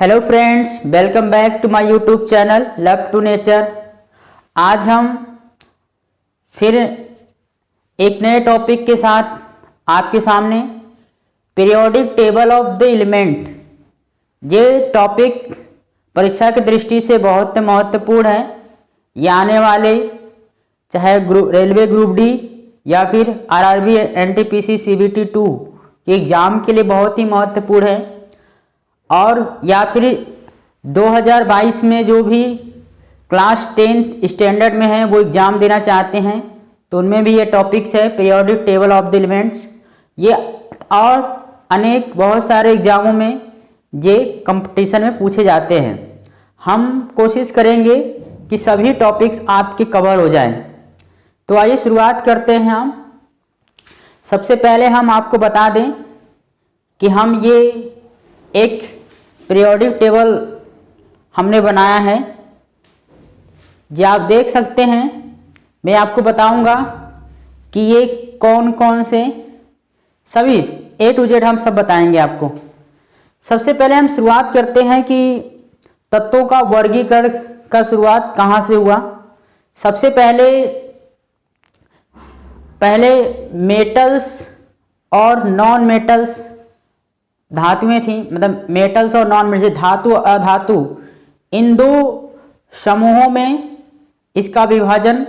Hello friends, welcome back to my YouTube channel love to nature. आज हम फिर एक नए टॉपिक के साथ आपके सामने periodic table of the element. ये टॉपिक परीक्षा की दृष्टि से बहुत महत्वपूर्ण है। ये आने वाले चाहे रेलवे ग्रुप डी या फिर आरआरबी एनटीपीसी सीबीटी 2 के एग्ज़ाम के लिए बहुत ही महत्वपूर्ण है। और या फिर 2022 में जो भी क्लास 10 स्टैंडर्ड में है वो एग्ज़ाम देना चाहते हैं तो उनमें भी ये टॉपिक्स है periodic table of the elements. ये और अनेक बहुत सारे एग्ज़ामों में ये कंपटीशन में पूछे जाते हैं। हम कोशिश करेंगे कि सभी टॉपिक्स आपके कवर हो जाएं। तो आइए शुरुआत करते हैं हम। सबसे पहले हम आपको बता दें कि हम ये एक पीरियोडिक टेबल हमने बनाया है जो आप देख सकते हैं। मैं आपको बताऊंगा कि ये कौन कौन से सभी A to Z हम सब बताएंगे आपको। सबसे पहले हम शुरुआत करते हैं कि तत्वों का वर्गीकरण का शुरुआत कहाँ से हुआ। सबसे पहले मेटल्स और नॉन मेटल्स धातुएं थी, मतलब मेटल्स और नॉन मेटल्स, धातु अधातु, इन दो समूहों में इसका विभाजन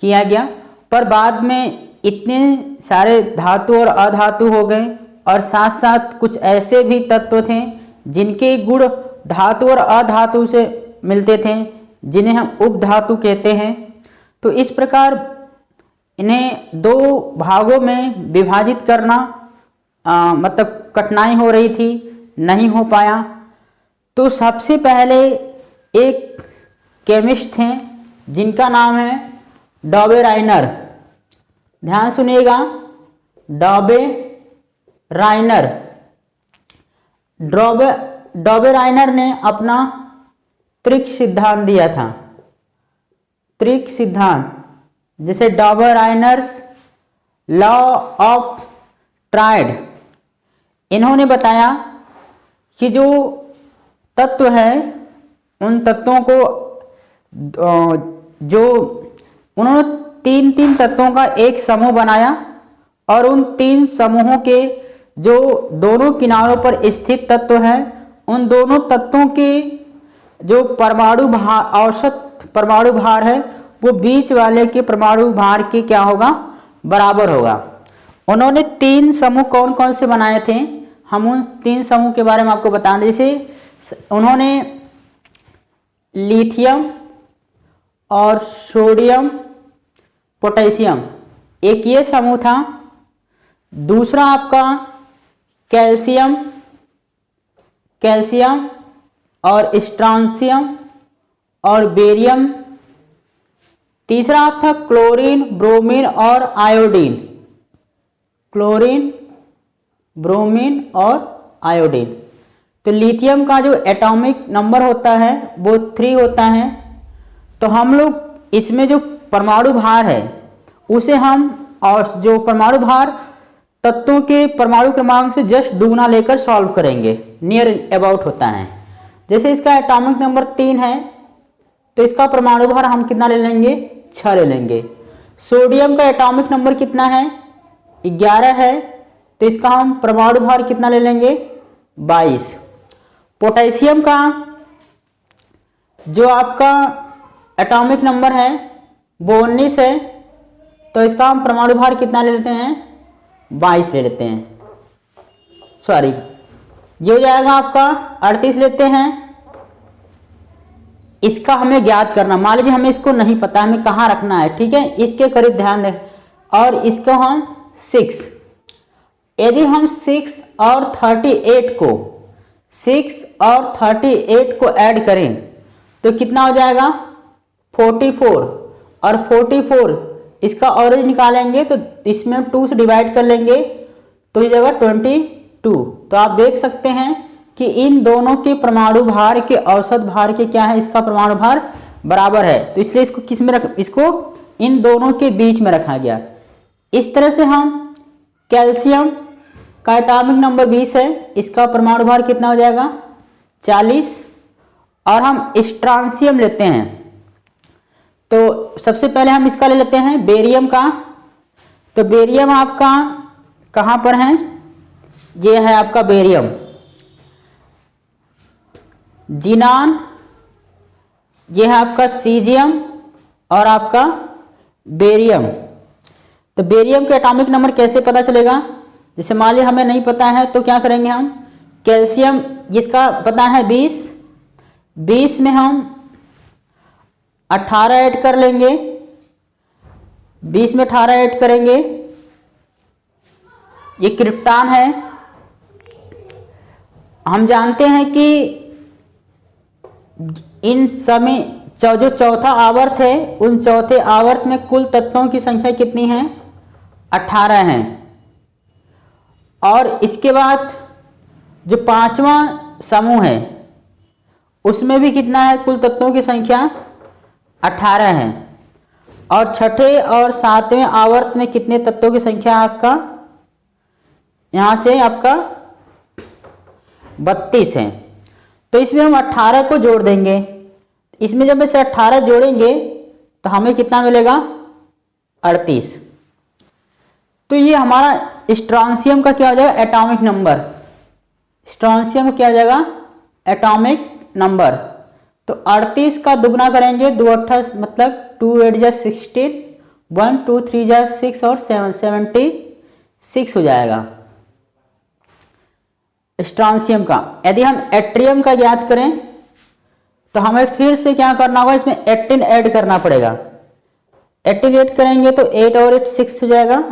किया गया। पर बाद में इतने सारे धातु और अधातु हो गए और साथ साथ कुछ ऐसे भी तत्व थे जिनके गुण धातु और अधातु से मिलते थे जिन्हें हम उपधातु कहते हैं। तो इस प्रकार इन्हें दो भागों में विभाजित करना मतलब कठिनाई हो रही थी, नहीं हो पाया। तो सबसे पहले एक केमिस्ट थे जिनका नाम है डॉबे राइनर। ध्यान सुनिएगा, डॉबे राइनर। डॉबे राइनर ने अपना त्रिक सिद्धांत दिया था। त्रिक सिद्धांत जैसे डॉबे राइनर्स लॉ ऑफ ट्राइड। इन्होंने बताया कि जो तत्व है उन तत्वों को जो उन्होंने तीन तत्वों का एक समूह बनाया और उन तीन समूहों के जो दोनों किनारों पर स्थित तत्व हैं उन दोनों तत्वों के जो परमाणु भार, औसत परमाणु भार है वो बीच वाले के परमाणु भार के क्या होगा, बराबर होगा। उन्होंने तीन समूह कौन कौन से बनाए थे, हम उन तीन समूह के बारे में आपको बता दें। जैसे उन्होंने लिथियम और सोडियम पोटेशियम, एक ये समूह था। दूसरा आपका कैल्शियम और स्ट्रांसियम और बेरियम। तीसरा आप था क्लोरीन, ब्रोमीन और आयोडीन। क्लोरीन, ब्रोमीन और आयोडीन। तो लिथियम का जो एटॉमिक नंबर होता है वो 3 होता है। तो हम लोग इसमें जो परमाणु भार है उसे हम, और जो परमाणु भार तत्वों के परमाणु क्रमांक से जस्ट दुगुना लेकर सॉल्व करेंगे, नियर अबाउट होता है। जैसे इसका एटॉमिक नंबर 3 है तो इसका परमाणु भार हम कितना ले लेंगे, 6 ले लेंगे। सोडियम का एटॉमिक नंबर कितना है, 11 है, तो इसका हम परमाणु भार कितना ले लेंगे, 22। पोटेशियम का जो आपका एटॉमिक नंबर है वो 19 है, तो इसका हम परमाणु भार कितना ले लेते हैं, 22 ले लेते हैं। सॉरी, ये हो जाएगा आपका 38 लेते हैं। इसका हमें ज्ञात करना, मान लीजिए हमें इसको नहीं पता, हमें कहाँ रखना है, ठीक है, इसके करीब ध्यान दें। और इसको हम 6, यदि हम 6 और 38 को ऐड करें तो कितना हो जाएगा, 44। और 44 इसका ऑरेंज निकालेंगे तो इसमें 2 से डिवाइड कर लेंगे तो ये जाएगा 22। तो आप देख सकते हैं कि इन दोनों के परमाणु भार के औसत भार के क्या है, इसका परमाणु भार बराबर है। तो इसलिए इसको किस में इसको इन दोनों के बीच में रखा गया। इस तरह से हम कैल्शियम का एटॉमिक नंबर 20 है, इसका परमाणु भार कितना हो जाएगा, 40 और हम स्ट्रांसियम लेते हैं। तो सबसे पहले हम इसका ले लेते हैं बेरियम का। तो बेरियम आपका कहाँ पर है, ये है आपका बेरियम। जिनान ये है आपका सीजियम और आपका बेरियम। तो बेरियम का एटॉमिक नंबर कैसे पता चलेगा, जैसे मान लीजिए हमें नहीं पता है तो क्या करेंगे हम, कैल्शियम जिसका पता है 20 में हम 18 ऐड कर लेंगे, 20 में 18 ऐड करेंगे। ये क्रिप्टॉन है। हम जानते हैं कि इन समय जो चौथा आवर्त है उन चौथे आवर्त में कुल तत्वों की संख्या कितनी है, 18 है। और इसके बाद जो पांचवा समूह है उसमें भी कितना है, कुल तत्वों की संख्या 18 है। और छठे और सातवें आवर्त में कितने तत्वों की संख्या आपका, यहाँ से आपका 32 है। तो इसमें हम 18 को जोड़ देंगे। इसमें जब इसे 18 जोड़ेंगे तो हमें कितना मिलेगा, 38। तो ये हमारा स्ट्रांसियम का क्या हो जाएगा, एटॉमिक नंबर। स्ट्रांसियम क्या हो जाएगा, एटॉमिक नंबर। तो 38 का दुगना करेंगे, 2 8 मतलब 2 8 जा 16, 1 2 3 जा 6 और 7 76 हो जाएगा स्ट्रांसियम का। यदि हम एट्रियम का ज्ञात करें तो हमें फिर से क्या करना होगा, इसमें 18 ऐड करना पड़ेगा। 18 ऐड करेंगे तो 8 और 8 6 हो जाएगा,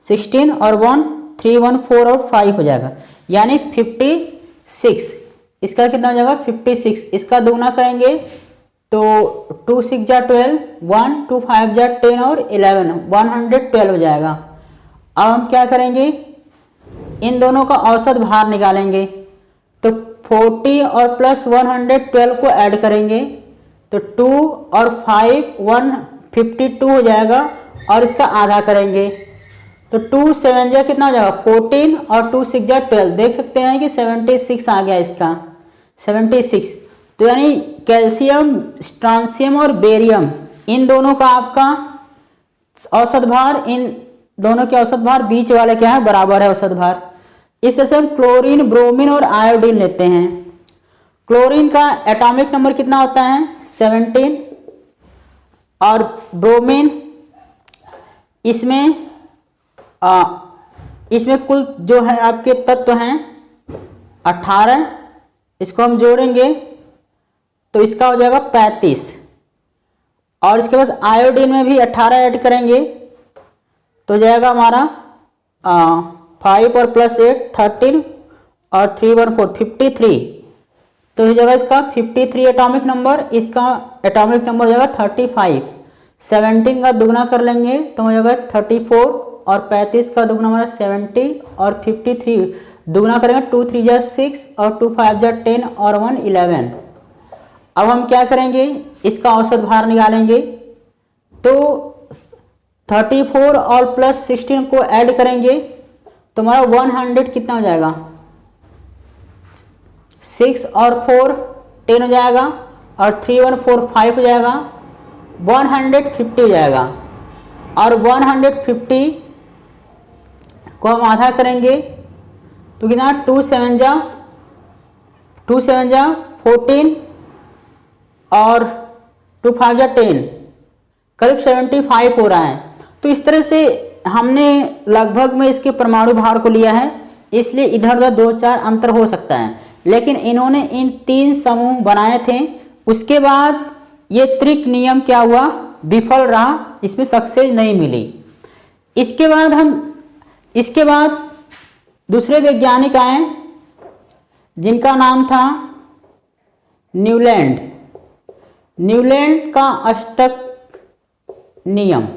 16 और 1 3 1 4 और 5 हो जाएगा, यानी 56। इसका कितना हो जाएगा, 56। इसका दुगना करेंगे तो 2 6 जा 12, 1 2 5 जा 10 और 11 112 हो जाएगा। अब हम क्या करेंगे, इन दोनों का औसत भार निकालेंगे। तो 40 और प्लस 112 को ऐड करेंगे तो 2 और 5 152 हो जाएगा, और इसका आधा करेंगे तो 2 7 जा कितना हो जाएगा, 14 और 2 6 जा 12। देख सकते हैं कि 76 आ गया इसका, 76। तो यानी कैल्शियम, स्ट्रांसियम और बेरियम इन दोनों का आपका औसत भार, इन दोनों के औसत भार बीच वाले क्या है, बराबर है औसत भार। इस तरह से हम क्लोरीन, ब्रोमीन और आयोडीन लेते हैं। क्लोरीन का एटॉमिक नंबर कितना होता है, 17। और ब्रोमीन इसमें कुल जो है आपके तत्व हैं 18। इसको हम जोड़ेंगे तो इसका हो जाएगा 35। और इसके बाद आयोडीन में भी 18 ऐड करेंगे तो जाएगा हमारा 5 और प्लस 8 13 और 3 1 4 53। तो हो जाएगा इसका 53 एटॉमिक नंबर। इसका एटॉमिक नंबर हो जाएगा 35। 17 का दुगना कर लेंगे तो हो जाएगा 34, और 35 का दुगना हमारा 70, और 53 दुगना करेंगे 2 3 जा 6 और 2 5 जा 10 और 1 11। अब हम क्या करेंगे, इसका औसत भार निकालेंगे। तो 34 और प्लस 16 को ऐड करेंगे तो हमारा 100 कितना हो जाएगा, 6 और 4 10 हो जाएगा, और 3 1 4 5 हो जाएगा, 150 हो जाएगा। और 150 को हम आधा करेंगे तो कितना, 2 7 जा 14 और 2 5 जा 10, करीब 75 हो रहा है। तो इस तरह से हमने लगभग में इसके परमाणु भार को लिया है, इसलिए इधर उधर 2-4 अंतर हो सकता है। लेकिन इन्होंने इन 3 समूह बनाए थे, उसके बाद ये त्रिक नियम क्या हुआ, विफल रहा, इसमें सक्सेस नहीं मिली। इसके बाद दूसरे वैज्ञानिक आए जिनका नाम था न्यूलैंड का अष्टक नियम।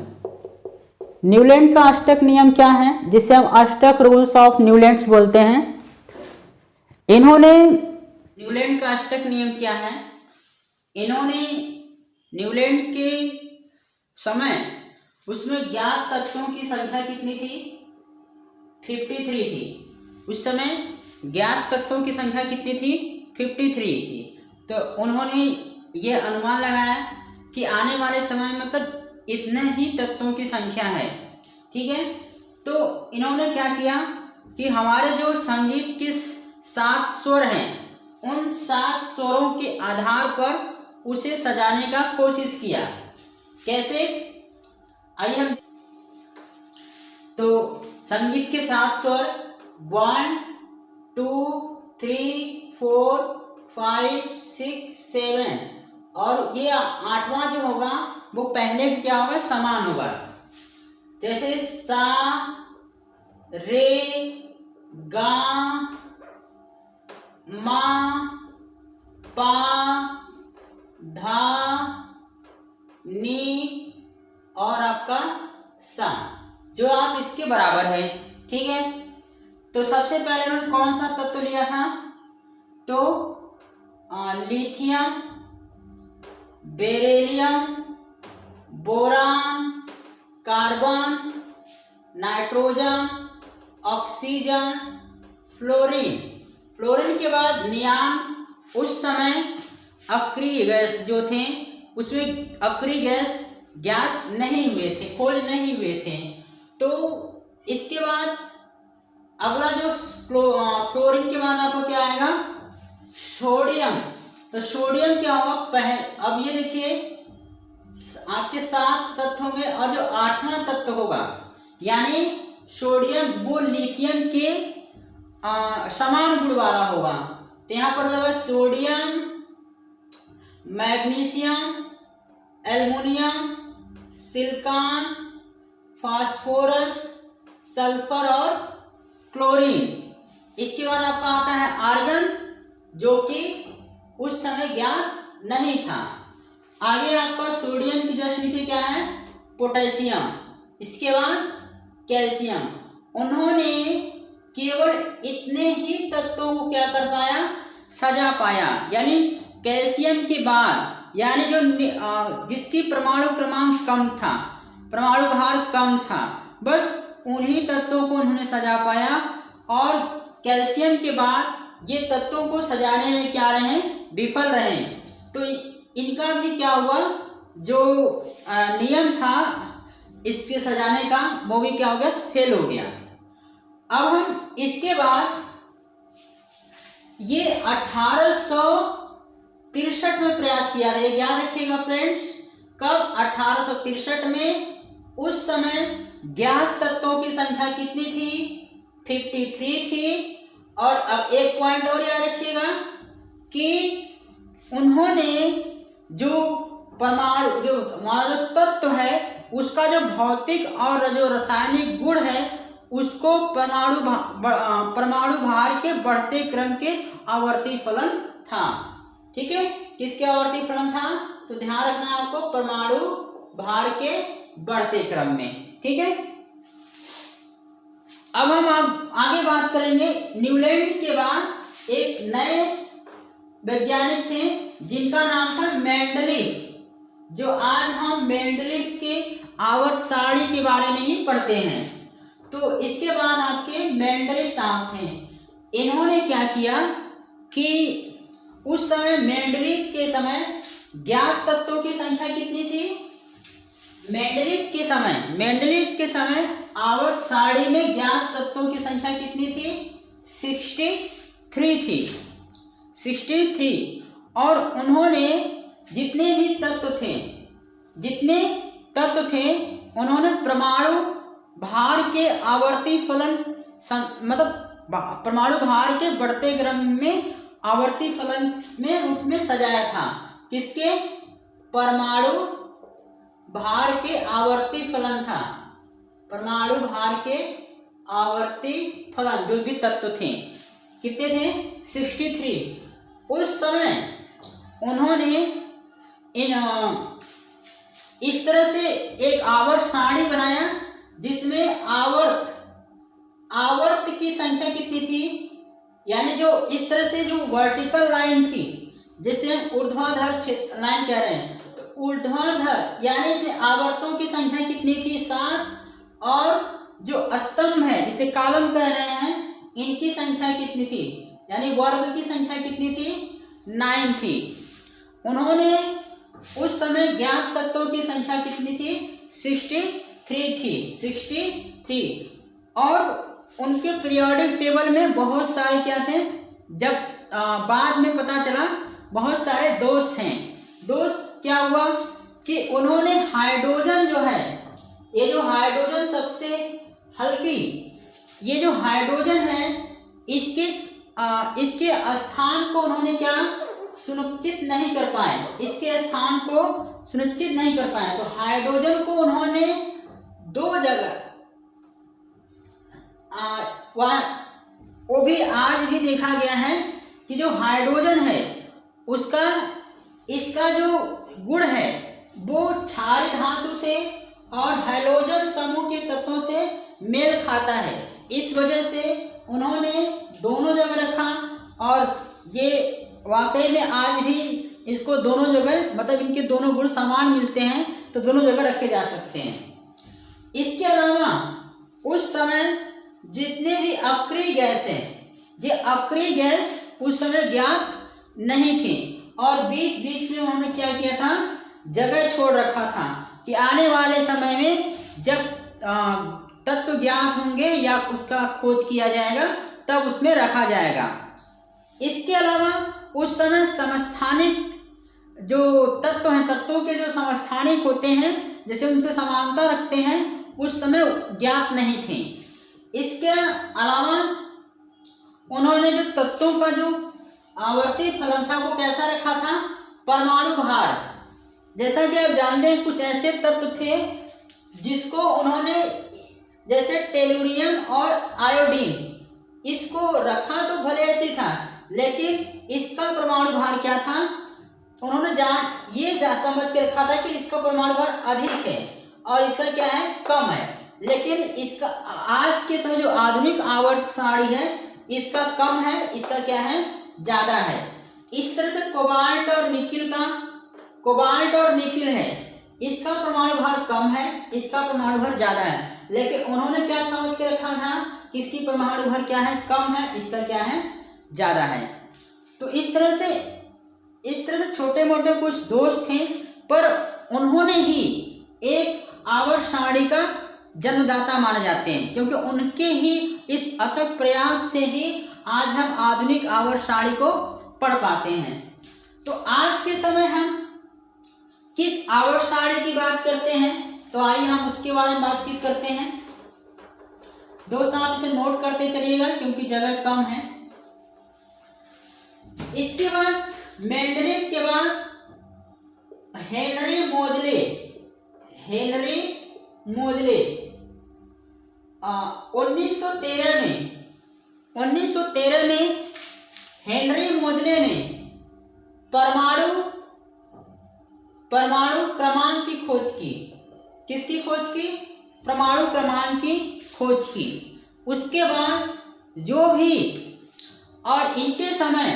न्यूलैंड का अष्टक नियम क्या है, जिसे हम अष्टक रूल्स ऑफ न्यूलैंड बोलते हैं। न्यूलैंड का अष्टक नियम क्या है, इन्होंने न्यूलैंड के समय उसमें ज्ञात तत्वों की संख्या कितनी थी, 53 थी। उस समय ज्ञात तत्वों की संख्या कितनी थी, 53 थी। तो उन्होंने ये अनुमान लगाया कि आने वाले समय में मतलब इतने ही तत्वों की संख्या है, ठीक है। तो इन्होंने क्या किया कि हमारे जो संगीत के 7 स्वर हैं उन 7 स्वरों के आधार पर उसे सजाने का कोशिश किया। कैसे, आइए हम, तो संगीत के 7 स्वर 1 2 3 4 5 6 7 और ये 8वां जो होगा वो पहले क्या होगा, समान होगा। जैसे सा रे गा मा पा धा नी और आपका सा, जो आप इसके बराबर है, ठीक है। तो सबसे पहले उन्होंने कौन सा तत्व लिया था, तो lithium, beryllium, boron, carbon, nitrogen, oxygen, fluorine. Fluorine के बाद नियान। उस समय अक्रिय गैस जो थे उसमें अक्रिय गैस ज्ञात नहीं हुए थे, खोज नहीं हुए थे। तो इसके बाद अगला जो फ्लोरीन के बाद आपको क्या आएगा, सोडियम। तो सोडियम क्या होगा, अब ये देखिए आपके 7 तत्व होंगे और जो 8वां तत्व होगा यानी सोडियम वो लिथियम के समान गुण वाला होगा। तो यहाँ पर होगा sodium, magnesium, aluminium, silicon, phosphorus, sulphur और क्लोरीन। इसके बाद आपका आता है आर्गन, जो कि उस समय ज्ञात नहीं था। आगे आपका सोडियम की जस्ट नीचे क्या है, पोटेशियम, इसके बाद कैल्शियम। उन्होंने केवल इतने ही तत्वों को क्या कर पाया, सजा पाया। यानी कैल्शियम के बाद यानी जो जिसकी परमाणु क्रमांक कम था, परमाणु भार कम था, बस उन्हीं तत्वों को उन्होंने सजा पाया। और कैल्शियम के बाद ये तत्वों को सजाने में क्या रहे, विफल रहे। तो इनका भी क्या हुआ, जो नियम था इसके सजाने का वो भी क्या हो गया, फेल हो गया। अब हम इसके बाद ये 1863 में प्रयास किया था, ये याद रखिएगा फ्रेंड्स। कब, 1863 में। उस समय ज्ञात तत्वों की संख्या कितनी थी, 53 थी। और अब एक पॉइंट और याद रखिएगा कि उन्होंने जो परमाणु जो हमारा तत्व है उसका जो भौतिक और जो रासायनिक गुण है उसको परमाणु भार के बढ़ते क्रम के आवर्ती फलन था, ठीक है। किसके आवर्ती फलन था, तो ध्यान रखना है आपको, परमाणु भार के बढ़ते क्रम में, ठीक है। अब हम आगे बात करेंगे। न्यूलैंड के बाद एक नए वैज्ञानिक थे जिनका नाम था मेंडलीव, जो आज हम मेंडलीव के आवर्त सारणी के बारे में ही पढ़ते हैं। तो इसके बाद आपके मेंडलीव साहब थे। इन्होंने क्या किया कि उस समय मेंडलीव के समय ज्ञात तत्वों की संख्या कितनी थी, मेंडलीव के समय आवर्त सारणी में ज्ञात तत्वों की संख्या कितनी थी, 63 थी, 63। और उन्होंने जितने भी तत्व थे उन्होंने परमाणु भार के आवर्ती फलन मतलब परमाणु भार के बढ़ते क्रम में आवर्ती फलन में रूप में सजाया था। किसके, परमाणु भार के आवर्ती फलन था, परमाणु भार के आवर्ती फलन जो भी तत्व थे कितने थे, 63। उस समय उन्होंने इस तरह से एक आवर्त सारणी बनाया जिसमें आवर्त की संख्या कितनी थी, यानी जो इस तरह से जो वर्टिकल लाइन थी, जैसे हम ऊर्ध्वाधर लाइन कह रहे हैं, तो ऊर्ध्वाधर यानी इसमें आवर्तों की संख्या कितनी थी, 7। और जो स्तंभ है जिसे कॉलम कह रहे हैं, इनकी संख्या कितनी थी, यानी वर्ग की संख्या कितनी थी? 9 थी। उन्होंने उस समय ज्ञात तत्वों की संख्या कितनी थी? 63 थी, 63। और उनके पीरियोडिक टेबल में बहुत सारे क्या थे? जब बाद में पता चला बहुत सारे दोष हैं। दोष क्या हुआ कि उन्होंने हाइड्रोजन जो है, ये जो हाइड्रोजन सबसे हल्की, ये जो हाइड्रोजन है इसके स्थान को उन्होंने क्या सुनिश्चित नहीं कर पाए, इसके स्थान को सुनिश्चित नहीं कर पाए। तो हाइड्रोजन को उन्होंने दो जगह वो भी आज भी देखा गया है कि जो हाइड्रोजन है उसका इसका जो गुण है वो क्षारीय धातु से और हैलोजन समूह के तत्वों से मेल खाता है। इस वजह से उन्होंने दोनों जगह रखा और ये वाकई में आज भी इसको दोनों जगह, मतलब इनके दोनों गुण समान मिलते हैं तो दोनों जगह रखे जा सकते हैं। इसके अलावा उस समय जितने भी अक्रिय गैस हैं, ये अक्रिय गैस उस समय ज्ञात नहीं थी और बीच बीच में उन्होंने क्या किया था? जगह छोड़ रखा था कि आने वाले समय में जब तत्व ज्ञात होंगे या उसका खोज किया जाएगा तब उसमें रखा जाएगा। इसके अलावा उस समय समस्थानिक जो तत्व हैं, तत्वों के जो समस्थानिक होते हैं, जैसे उनसे समानता रखते हैं, उस समय ज्ञात नहीं थे। इसके अलावा उन्होंने जो तत्वों का जो आवर्ती फलन था वो कैसा रखा था? परमाणु भार। जैसा कि आप जानते हैं कुछ ऐसे तत्व थे जिसको उन्होंने, जैसे टेलुरियम और आयोडीन, इसको रखा तो भले ऐसे था लेकिन इसका परमाणु भार क्या था? उन्होंने समझ के रखा था कि इसका परमाणु भार अधिक है और इसका क्या है? कम है। लेकिन इसका आज के समय जो आधुनिक आवर्त सारणी है इसका कम है, इसका क्या है? ज़्यादा है। इस तरह से कोबाल्ट और निकिल है, इसका परमाणु भार कम है, इसका परमाणु भार ज़्यादा है। लेकिन उन्होंने क्या समझ के रखा था कि इसकी परमाणु भार क्या है? कम है, इसका क्या है? ज़्यादा है। तो इस तरह से छोटे मोटे कुछ दोष थे, पर उन्होंने ही एक आवर्त सारणी का जन्मदाता माने जाते हैं, क्योंकि उनके ही इस अथक प्रयास से ही आज हम आधुनिक आवर्त सारणी को पढ़ पाते हैं। तो आज के समय हम किस आवर्त सारणी की बात करते हैं, तो आइए हम उसके बारे में बातचीत करते हैं। दोस्त आप इसे नोट करते चलिएगा क्योंकि जगह कम है। इसके बाद मेंडलीव के बाद हेनरी मोजले 1913 में हेनरी मोजले ने परमाणु क्रमांक की खोज की। किसकी खोज की? परमाणु क्रमांक की खोज की। उसके बाद जो भी, और इनके समय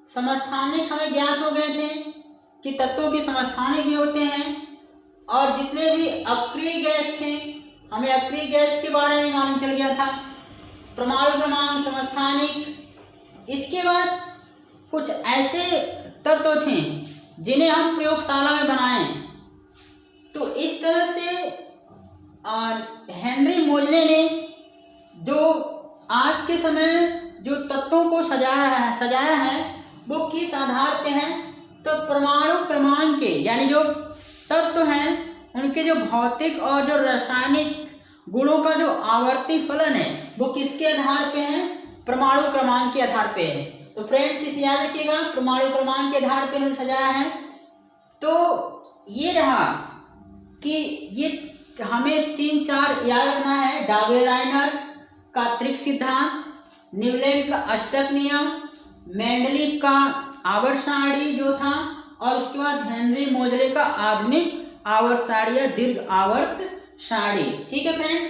समस्थानिक हमें ज्ञात हो गए थे कि तत्वों के समस्थानिक भी होते हैं, और जितने भी अक्रिय गैस थे हमें अक्रिय गैस के बारे में मालूम चल गया था। परमाणु क्रमांक, समस्थानिक। इसके बाद कुछ ऐसे तत्व थे जिन्हें हम प्रयोगशाला में बनाएं। तो इस तरह से हेनरी मोजले ने जो आज के समय जो तत्वों को सजाया है वो किस आधार पे है? तो परमाणु क्रमांक के, यानी जो तत्व हैं उनके जो भौतिक और जो रासायनिक गुणों का जो आवर्ती फलन है वो किसके आधार पे है? परमाणु क्रमांक के आधार पे है। तो फ्रेंड्स इसे याद रखिएगा, परमाणु क्रमांक के आधार पे उन्होंने सजाया है। तो ये रहा कि ये हमें 3-4 याद रखना है। डाबेराइनर का त्रिक सिद्धांत, न्यूलैंड का अष्टक नियम, मेंडलीव का आवर्त सारणी जो था, और उसके बाद हेनरी मोजले का आधुनिक आवर्त सारणी या दीर्घ आवर्त सारणी। ठीक है फ्रेंड्स।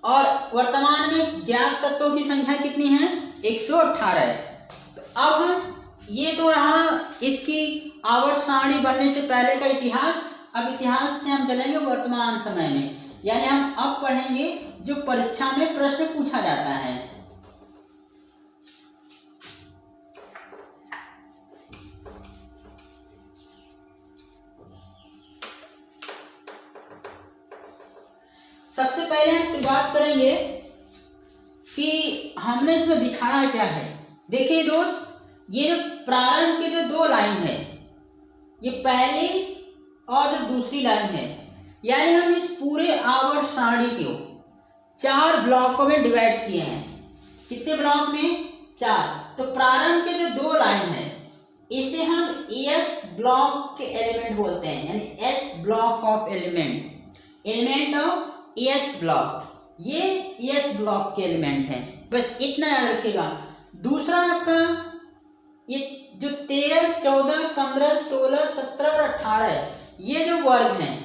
और वर्तमान में ज्ञात तत्वों की संख्या कितनी है? 118 है। तो अब हम, ये तो रहा इसकी आवर्त सारणी बनने से पहले का इतिहास। अब इतिहास से हम चलेंगे वर्तमान समय में यानी हम अब पढ़ेंगे जो परीक्षा में प्रश्न पूछा जाता है। सबसे पहले हम शुरुआत करेंगे कि हमने इसमें दिखाया क्या है। देखिए दोस्त, ये जो प्रारंभ के जो दो लाइन है, ये पहली और जो दूसरी लाइन है, यानी हम इस पूरे आवर्त सारणी को 4 ब्लॉकों में डिवाइड किए हैं। कितने ब्लॉक में? 4। तो प्रारंभ के जो दो लाइन है इसे हम एस ब्लॉक के एलिमेंट बोलते हैं, यानी S block of element of S block, ये एस ब्लॉक के एलिमेंट हैं। बस इतना याद रखिएगा। दूसरा आपका ये जो 13, 14, 15, 16, 17 और 18 ये जो वर्ग हैं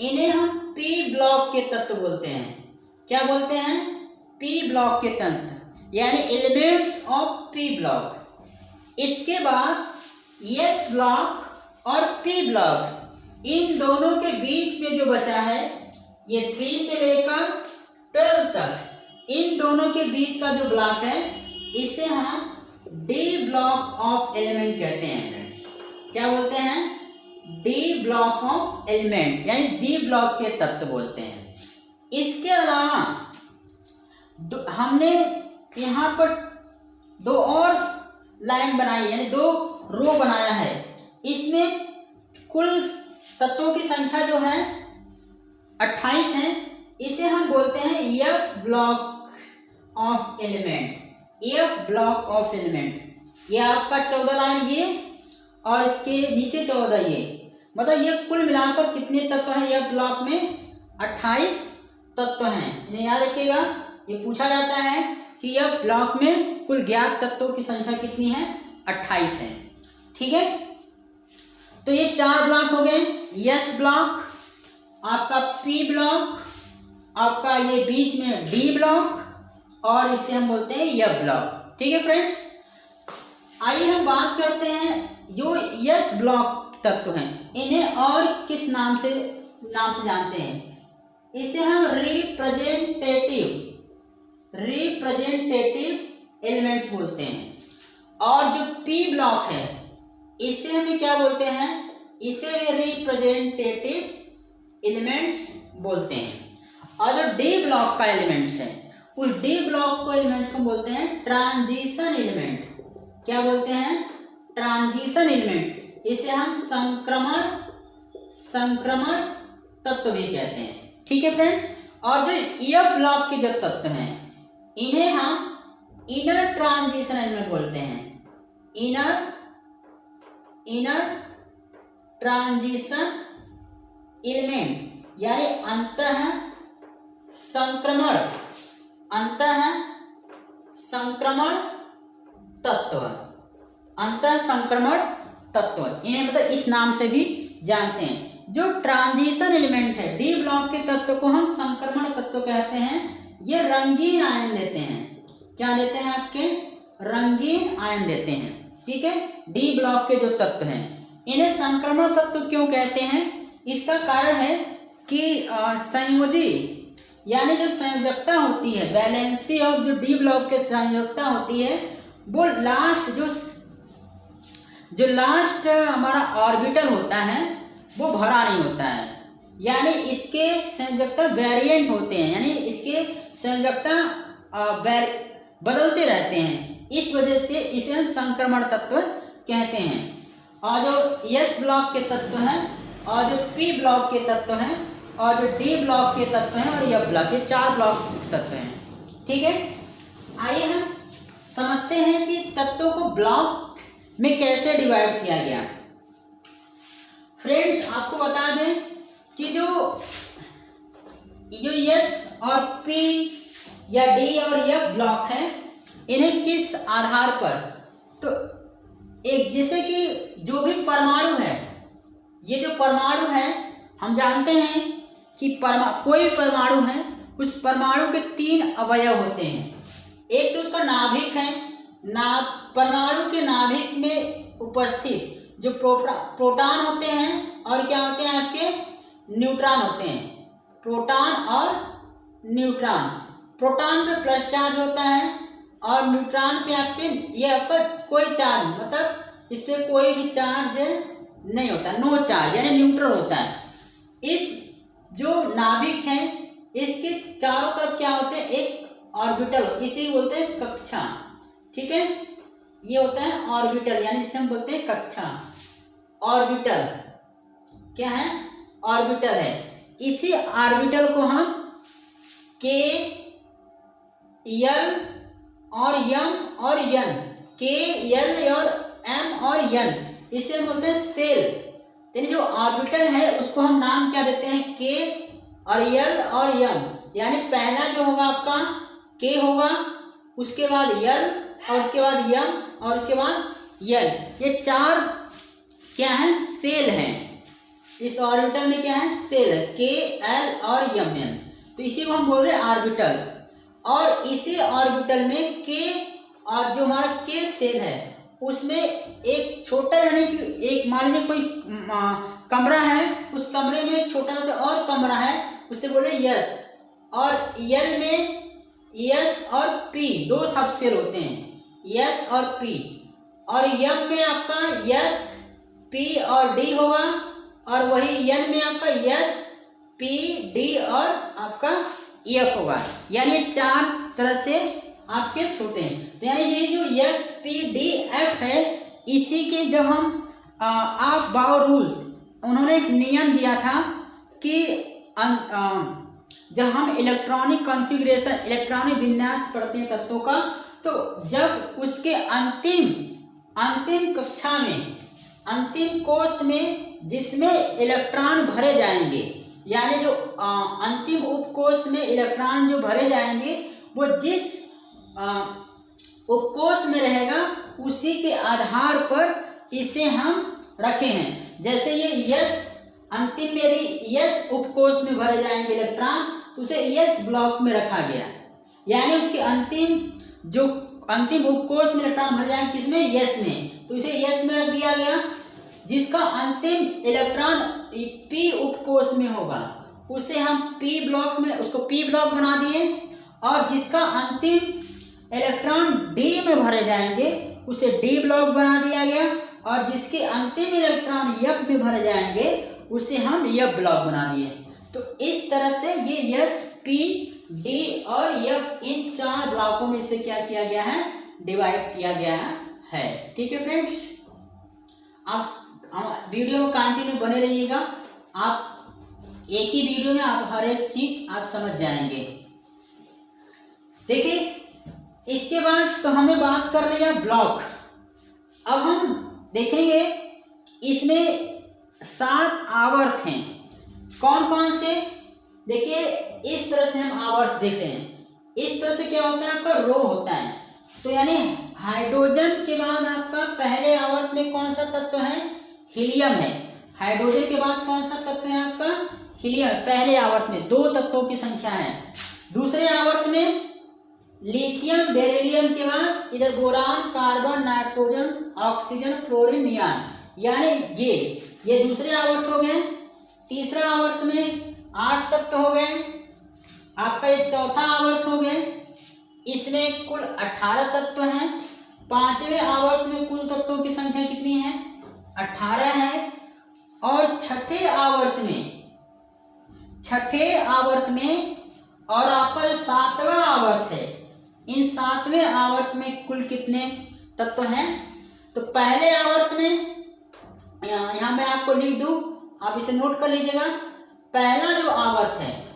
इन्हें हम पी ब्लॉक के तत्व बोलते हैं। क्या बोलते हैं? पी ब्लॉक के तत्व, यानी एलिमेंट्स ऑफ पी ब्लॉक। इसके बाद एस ब्लॉक और पी ब्लॉक, इन दोनों के बीच में जो बचा है ये 3 से लेकर 12 तक, इन दोनों के बीच का जो ब्लॉक है इसे हम डी ब्लॉक ऑफ एलिमेंट कहते हैं फ्रेंड्स। क्या बोलते हैं? डी ब्लॉक ऑफ एलिमेंट, यानी डी ब्लॉक के तत्व बोलते हैं। इसके अलावा हमने यहाँ पर 2 और लाइन बनाई, यानी 2 रो बनाया है। इसमें कुल तत्वों की संख्या जो है 28 है। इसे हम बोलते हैं F block of element, F block of element. ये आपका 14 लाइन ये और इसके नीचे 14 ये, मतलब ये कुल मिलाकर कितने तत्व हैं एफ ब्लॉक में? 28 तत्व हैं। इन्हें याद रखिएगा, ये पूछा जाता है कि एफ ब्लॉक में कुल ज्ञात तत्वों की संख्या कितनी है? 28 है। ठीक है, तो ये 4 ब्लॉक हो गए। एस ब्लॉक, आपका पी ब्लॉक, आपका ये बीच में डी ब्लॉक और इसे हम बोलते हैं एफ ब्लॉक। ठीक है फ्रेंड्स, आइए हम बात करते हैं जो एस ब्लॉक तत्व हैं इन्हें और किस नाम से जानते हैं। इसे हम रिप्रेजेंटेटिव एलिमेंट्स बोलते हैं। और जो पी ब्लॉक है इसे हमें क्या बोलते हैं? इसे भी रिप्रेजेंटेटिव एलिमेंट्स बोलते हैं। और जो डी ब्लॉक का एलिमेंट्स है उस डी ब्लॉक को एलिमेंट्स को बोलते हैं ट्रांजिशन एलिमेंट। क्या बोलते हैं? Transition element. इसे हम संक्रमण तत्व भी कहते हैं। ठीक है फ्रेंड्स, और जो एफ ब्लॉक के जो तत्व हैं इन्हें हम इनर ट्रांजिशन एलिमेंट बोलते हैं। इनर ट्रांजिशन एलिमेंट, यानी अंतः संक्रमण तत्व, इन्हें मतलब इस नाम से भी जानते हैं। जो ट्रांजिशन एलिमेंट है डी ब्लॉक के तत्व को हम संक्रमण तत्व कहते हैं। ये रंगीन आयन देते हैं। क्या देते हैं? आपके रंगीन आयन देते हैं। ठीक है, डी ब्लॉक के जो तत्व हैं इन्हें संक्रमण तत्व क्यों कहते हैं? इसका कारण है कि संयोजी, यानी जो संयोजकता होती है, बैलेंसी ऑफ जो डी ब्लॉक के संयोजकता होती है वो लास्ट हमारा ऑर्बिटल होता है वो भरा नहीं होता है, यानी इसके संयोजकता वेरिएंट होते हैं, यानी इसके संयोजकता बदलते रहते हैं। इस वजह से इसे हम संक्रमण तत्व कहते हैं। और जो एस ब्लॉक के तत्व हैं और जो पी ब्लॉक के तत्व हैं और जो डी ब्लॉक के तत्व हैं और एफ ब्लॉक, ये 4 ब्लॉक तत्व हैं। ठीक है, आइए हम समझते हैं कि तत्वों को ब्लॉक में कैसे डिवाइड किया गया। फ्रेंड्स, आपको बता दें कि जो एस और पी या डी और एफ ब्लॉक है इन्हें किस आधार पर, तो एक जैसे कि जो भी परमाणु है, ये जो परमाणु है हम जानते हैं कि कोई परमाणु है उस परमाणु के 3 अवयव होते हैं। एक तो उसका नाभिक है, परमाणु के नाभिक में उपस्थित जो प्रोटॉन होते हैं और क्या होते हैं? आपके न्यूट्रॉन होते हैं। प्रोटॉन और न्यूट्रॉन। प्रोटॉन पे प्लस चार्ज होता है और न्यूट्रॉन पे आपके ये आपका कोई चार्ज, मतलब इस पर कोई भी चार्ज नहीं होता, नो चार्ज, यानी न्यूट्रल होता है। इस जो नाभिक है इसके चारों तरफ क्या होते हैं, एक ऑर्बिटल, इसे बोलते हैं कक्षा। ठीक है, ये होता है ऑर्बिटल, यानी जिसे हम बोलते हैं कक्षा। ऑर्बिटल क्या है, ऑर्बिटल है। इसी ऑर्बिटल को हम के, एल और एम और एन, के, एल और एम और एन, इसे हम बोलते हैं सेल। यानी जो ऑर्बिटल है उसको हम नाम क्या देते हैं, के और एल और एम। यानी पहला जो होगा आपका के होगा, उसके बाद एल और उसके बाद एम और उसके बाद एल। ये चार क्या है, सेल हैं। इस ऑर्बिटल में क्या है, सेल है, के, एल और एम एन। तो इसी को हम बोल रहे हैं ऑर्बिटल। और इसी ऑर्बिटल में के और जो हमारा के सेल है उसमें एक छोटा, यानी कि एक मान लीजिए कोई कमरा है, उस कमरे में एक छोटा सा और कमरा है, उसे बोले यस। और यल में यस और पी दो सब सेल होते हैं, यस और पी। और यम में आपका यस, पी और डी होगा, और वही एन में आपका यस, पी, डी और आपका एफ होगा। यानी ये चार तरह से आपके छोटे हैं। तो यानी ये जो एस, पी, डी, एफ है, इसी के जब हम ऑफ बाउ रूल्स, उन्होंने एक नियम दिया था कि जब हम इलेक्ट्रॉनिक कॉन्फ़िगरेशन, इलेक्ट्रॉनिक विन्यास पढ़ते हैं तत्वों का, तो जब उसके अंतिम कक्षा में, अंतिम कोष में जिसमें इलेक्ट्रॉन भरे जाएंगे, यानी जो अंतिम उपकोष में इलेक्ट्रॉन जो भरे जाएंगे, वो जिस उपकोष में रहेगा उसी के आधार पर इसे हम रखे हैं। जैसे ये यस, अंतिम मेरी यस उपकोष में भरे जाएंगे इलेक्ट्रॉन, तो उसे यस ब्लॉक में रखा गया। यानी उसके अंतिम उपकोष में इलेक्ट्रॉन भरे जाएंगे किसमें, यस में, तो इसे यस में रख दिया गया। जिसका अंतिम इलेक्ट्रॉन पी उपकोष में होगा उसे हम पी ब्लॉक में, उसको पी ब्लॉक बना दिए। और जिसका अंतिम इलेक्ट्रॉन डी में भरे जाएंगे उसे डी ब्लॉक बना दिया गया। और जिसके अंतिम इलेक्ट्रॉन एफ में भरे जाएंगे उसे हम एफ ब्लॉक बना दिए। तो इस तरह से ये एस, पी, डी और एफ, इन चार ब्लॉकों में से क्या किया गया है, डिवाइड किया गया है। ठीक है फ्रेंड्स, आप वीडियो में कंटिन्यू बने रहिएगा। आप एक ही वीडियो में आप हर एक चीज आप समझ जाएंगे। देखिए, इसके बाद तो हमने बात कर लिया ब्लॉक। अब हम देखेंगे इसमें 7 आवर्त हैं। कौन कौन से, देखिए इस तरह से हम आवर्त देख रहे हैं। इस तरह से क्या होता है, आपका रो होता है। तो यानी हाइड्रोजन के बाद आपका पहले आवर्त में कौन सा तत्व है, हीलियम है। हाइड्रोजन के बाद कौन सा तत्व है आपका, हीलियम। पहले आवर्त में 2 तत्वों की संख्या है। दूसरे आवर्त में लिथियम, बेरिलियम के बाद इधर boron, carbon, nitrogen, oxygen, fluorine, neon, यानी ये दूसरे आवर्त हो गए। तीसरा आवर्त में 8 तत्व हो गए। आपका ये चौथा आवर्त हो गए, इसमें कुल 18 तत्व हैं। पांचवें आवर्त में कुल तत्वों की संख्या कितनी है, 18 है। और छठे आवर्त में और आपका जो 7वां आवर्त है, इन 7वें आवर्त में कुल कितने तत्व हैं। तो पहले आवर्त में, यहाँ मैं आपको लिख दूं, आप इसे नोट कर लीजिएगा। पहला जो आवर्त है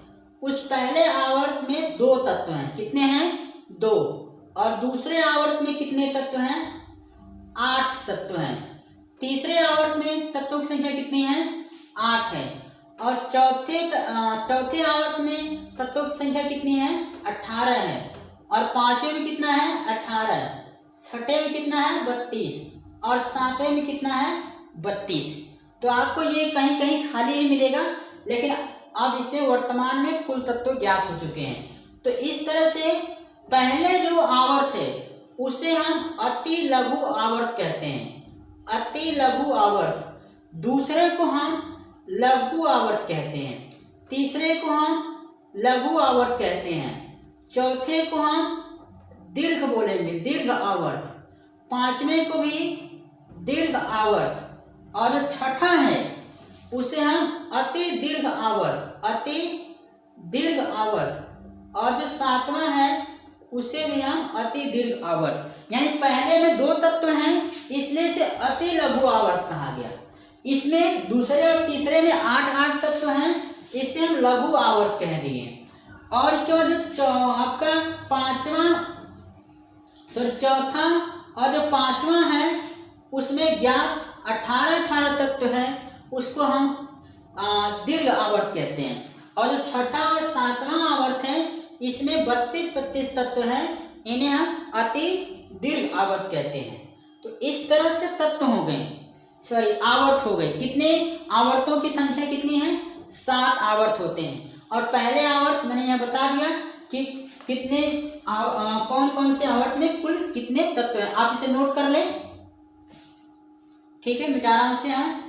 उस पहले आवर्त में 2 तत्व हैं। कितने हैं, 2। और दूसरे आवर्त में कितने तत्व हैं, 8 तत्व हैं। तीसरे आवर्त में तत्वों की संख्या कितनी है, 8 है। और चौथे आवर्त में तत्वों की संख्या कितनी है, 18 है। और पांचवें में कितना है, 18। छठे में कितना है, 32। और सातवें में कितना है, 32। तो आपको ये कहीं कहीं खाली ही मिलेगा, लेकिन अब इसमें वर्तमान में कुल तत्व ज्ञात हो चुके हैं। तो इस तरह से पहले जो आवर्त है उसे हम अति लघु आवर्त कहते हैं, अति लघु आवर्त। दूसरे को हम लघु आवर्त कहते हैं। तीसरे को हम लघु आवर्त कहते हैं, चौथे को हम दीर्घ बोलेंगे, दीर्घ आवर्त, पांचवें को भी दीर्घ आवर्त, और जो छठा है उसे हम अति दीर्घ आवर्त, अति दीर्घ आवर्त, और जो सातवां है उसे भी हम अति दीर्घ आवर्त। यानी पहले में दो तत्व हैं इसलिए इसे अति लघु आवर्त कहा गया। इसमें दूसरे और तीसरे में 8 तत्व हैं, इसे हम लघु आवर्त कह दिए। और इसके बाद जो आपका चौथा और जो पांचवा है उसमें ज्ञात 18 तत्व हैं, उसको हम दीर्घ आवर्त कहते हैं। और जो छठा और सातवां आवर्त है इसमें 32 तत्व हैं, इन्हें हम अति दीर्घ आवर्त कहते हैं। तो इस तरह से तत्व हो गए, सॉरी आवर्त हो गए। कितने आवर्तों की संख्या कितनी है? 7 आवर्त होते हैं। और पहले आवर्त मैंने यहाँ बता दिया कि कितने कौन कौन से आवर्त में कुल कितने तत्व हैं, आप इसे नोट कर लें। ठीक है, मिटा रहा हूं इसे यहाँ।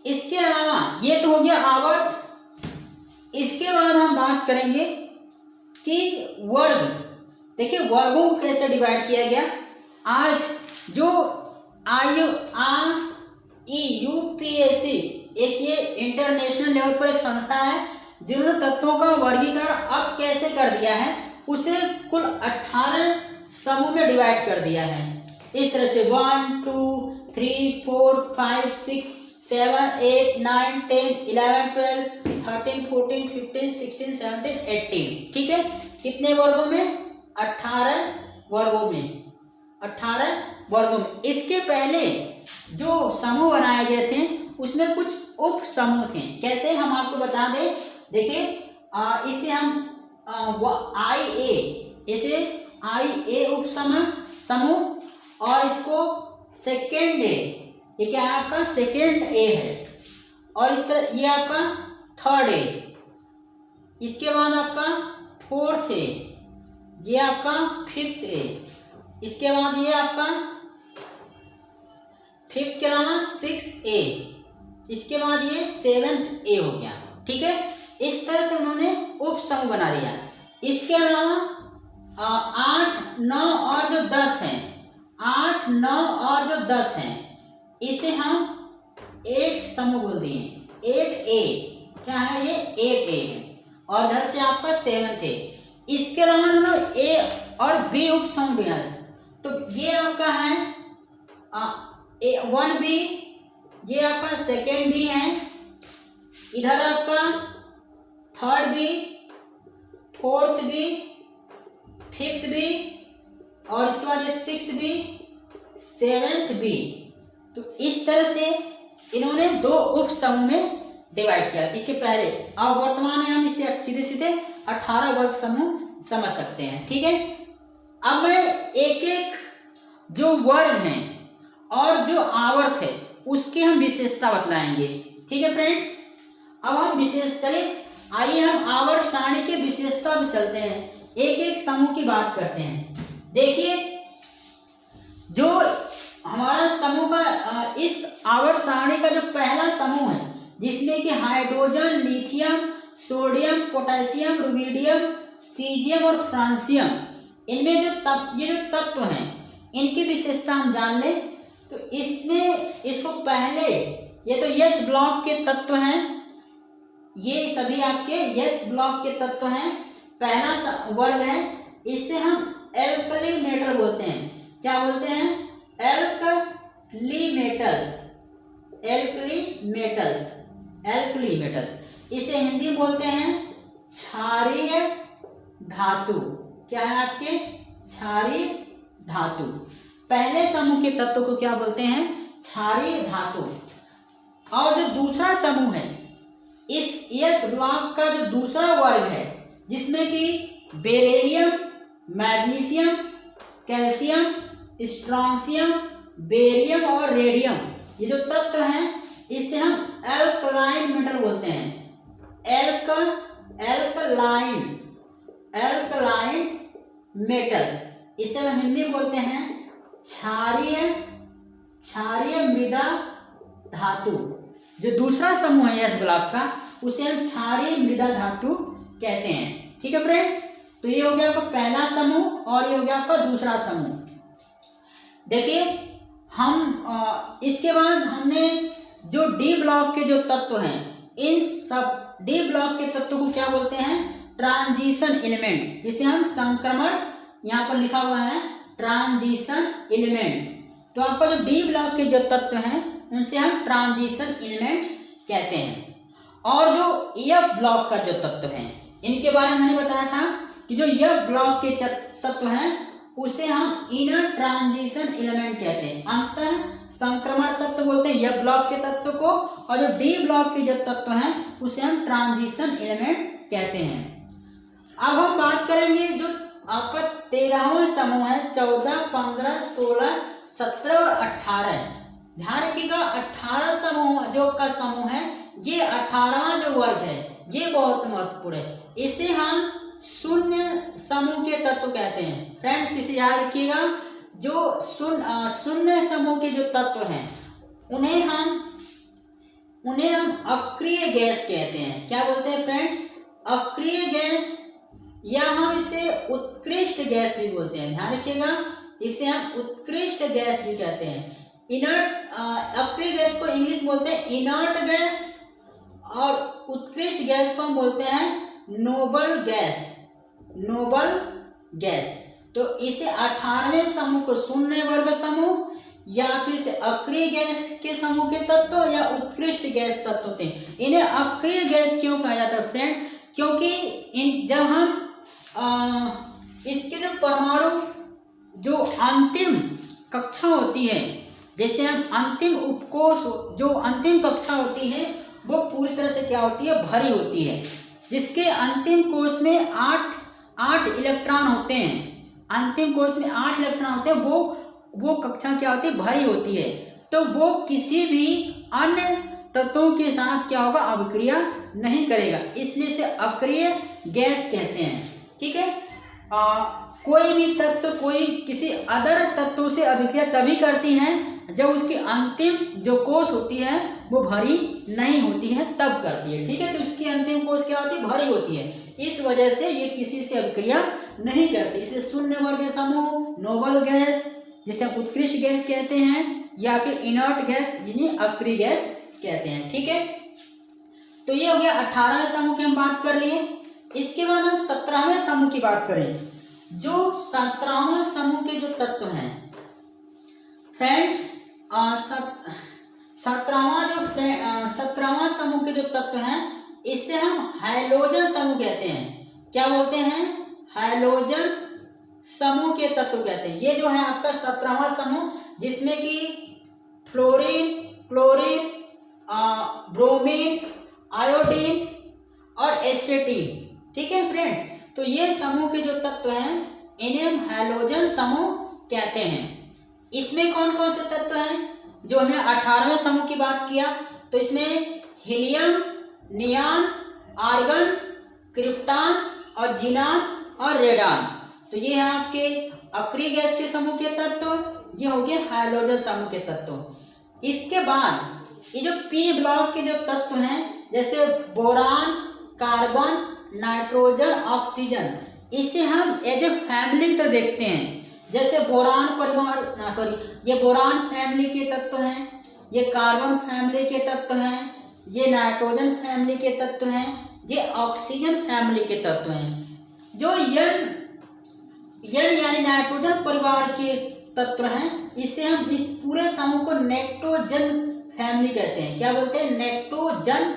इसके अलावा ये तो हो गया आवर्त। इसके बाद हम बात करेंगे कि वर्ग। देखिए वर्गों को कैसे डिवाइड किया गया। आज जो IUPAC एक ये इंटरनेशनल लेवल पर एक संस्था है जिन्होंने तत्वों का वर्गीकरण अब कैसे कर दिया है, उसे कुल 18 समूह में डिवाइड कर दिया है। इस तरह से 1 2 3 4 5 6 7 8 9 10 11 12 13 14 15 16 17 18। ठीक है, कितने वर्गों में? 18 वर्गों में, 18 वर्गों में। इसके पहले जो समूह बनाए गए थे उसमें कुछ उप समूह थे। कैसे, हम आपको बता दें। देखिए इसे हम IA उप समूह, और इसको सेकेंड ए, ये क्या है आपका? सेकेंड ए है। और इस तरह ये आपका थर्ड ए, इसके बाद आपका फोर्थ ए, ये आपका फिफ्थ ए, इसके बाद ये आपका फिफ्थ के अलावा 6th ए, इसके बाद ये 7th ए हो गया। ठीक है, इस तरह से उन्होंने उप समूह बना दिया। इसके अलावा 8 9 और जो 10 हैं, 8 9 और जो 10 हैं, इसे हम 8 समूह बोल दिए। 8A क्या है? ये 8A है। और इधर से आपका 7th ए। इसके अलावा उन्होंने ए और बी उप समूह बनाए। तो ये आपका है 1B, ये आपका सेकेंड बी है, इधर आपका third B, fourth B, fifth B, और इसके बाद ये 6B, 7th बी। तो इस तरह से इन्होंने 2 उप समूह में डिवाइड किया इसके पहले। अब वर्तमान में हम इसे सीधे सीधे 18 वर्ग समूह समझ सकते हैं। ठीक है, अब मैं एक एक जो वर्ग हैं और जो आवर्त है उसकी हम विशेषता बतलाएंगे। ठीक है फ्रेंड्स, अब हम विशेषता, आइए हम आवर्त सारणी के विशेषता में चलते हैं, एक एक समूह की बात करते हैं। देखिए जो हमारा समूह का इस आवर्त सारणी का जो पहला समूह है जिसमें कि hydrogen, lithium, sodium, potassium, rubidium, caesium और फ्रांसियम, इनमें ये जो तत्व हैं इनकी विशेषता हम जान लें। तो इसमें इसको पहले, ये तो यस ब्लॉक के तत्व हैं, ये सभी आपके यस ब्लॉक के तत्व हैं। पहला वर्ग है, इससे हम एल्कली मेटल बोलते हैं। क्या बोलते हैं? Alkali metals. इसे हिंदी में बोलते हैं क्षारीय धातु। क्या है आपके? क्षारीय धातु। पहले समूह के तत्व को क्या बोलते हैं? क्षारीय धातु। और जो दूसरा समूह है, इस एस ब्लॉक का जो दूसरा वर्ग है जिसमें कि beryllium, magnesium, calcium, strontium, barium और रेडियम, ये जो तत्व हैं इससे हम एल्कलाइन मेटल बोलते हैं। एल्कलाइन मेटल्स, इसे हम हिंदी में बोलते हैं क्षारीय मृदा धातु। जो दूसरा समूह है एस ब्लॉक का उसे हम क्षारीय मृदा धातु कहते हैं। ठीक है फ्रेंड्स, तो ये हो गया आपका पहला समूह और ये हो गया आपका दूसरा समूह। देखिए हम इसके बाद हमने जो डी ब्लॉक के जो तत्व हैं, इन सब डी ब्लॉक के तत्व को क्या बोलते हैं? ट्रांजिशन एलिमेंट, जिसे हम संक्रमण, यहाँ पर लिखा हुआ है ट्रांजिशन एलिमेंट। तो आपका जो डी ब्लॉक के जो तत्व हैं उनसे हम ट्रांजिशन एलिमेंट्स कहते हैं। और जो एफ ब्लॉक का जो तत्व है इनके बारे में मैंने बताया था कि जो एफ ब्लॉक के तत्व हैं उसे हम इनर ट्रांजिशन एलिमेंट कहते हैं, अंतः संक्रमण तत्व बोलते हैं एफ ब्लॉक के तत्व को। और जो डी ब्लॉक के जो तत्व हैं उसे हम ट्रांजिशन एलिमेंट कहते हैं। अब हम बात करेंगे जो आपका 13वां समूह है, 14, 15, 16, 17 और 18। ध्यान रखिएगा 18 समूह जो का समूह है, ये 18वां जो वर्ग है ये बहुत महत्वपूर्ण है। इसे हम शून्य समूह के तत्व कहते हैं। फ्रेंड्स इसे याद रखिएगा, जो शून्य समूह के जो तत्व हैं उन्हें हम अक्रिय गैस कहते हैं। क्या बोलते हैं फ्रेंड्स? अक्रिय गैस, या हम इसे उत्कृष्ट गैस भी बोलते हैं। ध्यान रखिएगा, इसे हम उत्कृष्ट गैस भी कहते हैं। इनर्ट अक्रिय गैस को इंग्लिश बोलते हैं इनर्ट गैस, और उत्कृष्ट गैस को हम बोलते हैं नोबल गैस। Noble gas. तो इसे 18वें समूह को शून्य वर्ग समूह, या फिर से अक्रिय गैस के समूह के तत्व या उत्कृष्ट गैस तत्व होते हैं। इन्हें अक्रिय गैस क्यों कहा जाता है फ्रेंड? क्योंकि जब हम इसके जो परमाणु जो अंतिम कक्षा होती है, जैसे हम अंतिम उपकोष, जो अंतिम कक्षा होती है वो पूरी तरह से क्या होती है? भरी होती है। जिसके अंतिम कोष में 8 इलेक्ट्रॉन होते हैं, अंतिम कोष में 8 इलेक्ट्रॉन होते हैं, वो कक्षा क्या होती है? भरी होती है। तो वो किसी भी अन्य तत्वों के साथ क्या होगा? अभिक्रिया नहीं करेगा, इसलिए इसे अक्रिय गैस कहते हैं। ठीक है, कोई भी तत्व कोई किसी अदर तत्वों से अभिक्रिया तभी करती हैं जब उसकी अंतिम जो कोष होती है वो भरी नहीं होती है, तब करती है। ठीक है, तो उसकी अंतिम कोष क्या होती है? भरी होती है। इस वजह से ये किसी से अभिक्रिया नहीं करती, इसलिए शून्य वर्ग समूह, नोबल गैस जिसे हम उत्कृष्ट गैस कहते हैं, या फिर इनर्ट गैस जिन्हें अक्रिय गैस कहते हैं। ठीक है, तो ये हो गया 18वें समूह की हम बात कर लिए। इसके बाद हम 17वें समूह की बात करें। जो 17वां समूह के जो तत्व हैं फ्रेंड्स, 17वां समूह के जो तत्व हैं इसे हम हैलोजन समूह कहते हैं। क्या बोलते हैं? हैलोजन समूह के तत्व कहते हैं। ये जो है आपका 17वां समूह, जिसमें कि फ्लोरीन, क्लोरीन, ब्रोमीन, आयोडीन और एस्टेटीन। ठीक है फ्रेंड्स, तो ये समूह के जो तत्व हैं इन्हें हम हैलोजन समूह कहते हैं। इसमें कौन कौन से तत्व हैं? जो हमने 18वें समूह की बात किया तो इसमें हीलियम, नियान, आर्गन, क्रिप्टॉन और जीनान और रेडान। तो ये है आपके अक्रिय गैस के समूह के तत्व, ये हो गए हैलोजन समूह के तत्व। इसके बाद ये जो पी ब्लॉक के जो तत्व हैं, जैसे बोरान, कार्बन, नाइट्रोजन, ऑक्सीजन, इसे हम एज ए फैमिली की तरह देखते हैं। जैसे बोरान परिवार, ये बोरान फैमिली के तत्व हैं, ये कार्बन फैमिली के तत्व हैं, ये नाइट्रोजन फैमिली के तत्व हैं, ये ऑक्सीजन फैमिली के तत्व हैं। जो एन यानी नाइट्रोजन परिवार के तत्व हैं, इसे हम इस पूरे समूह को नाइट्रोजन फैमिली कहते हैं। क्या बोलते हैं? नाइट्रोजन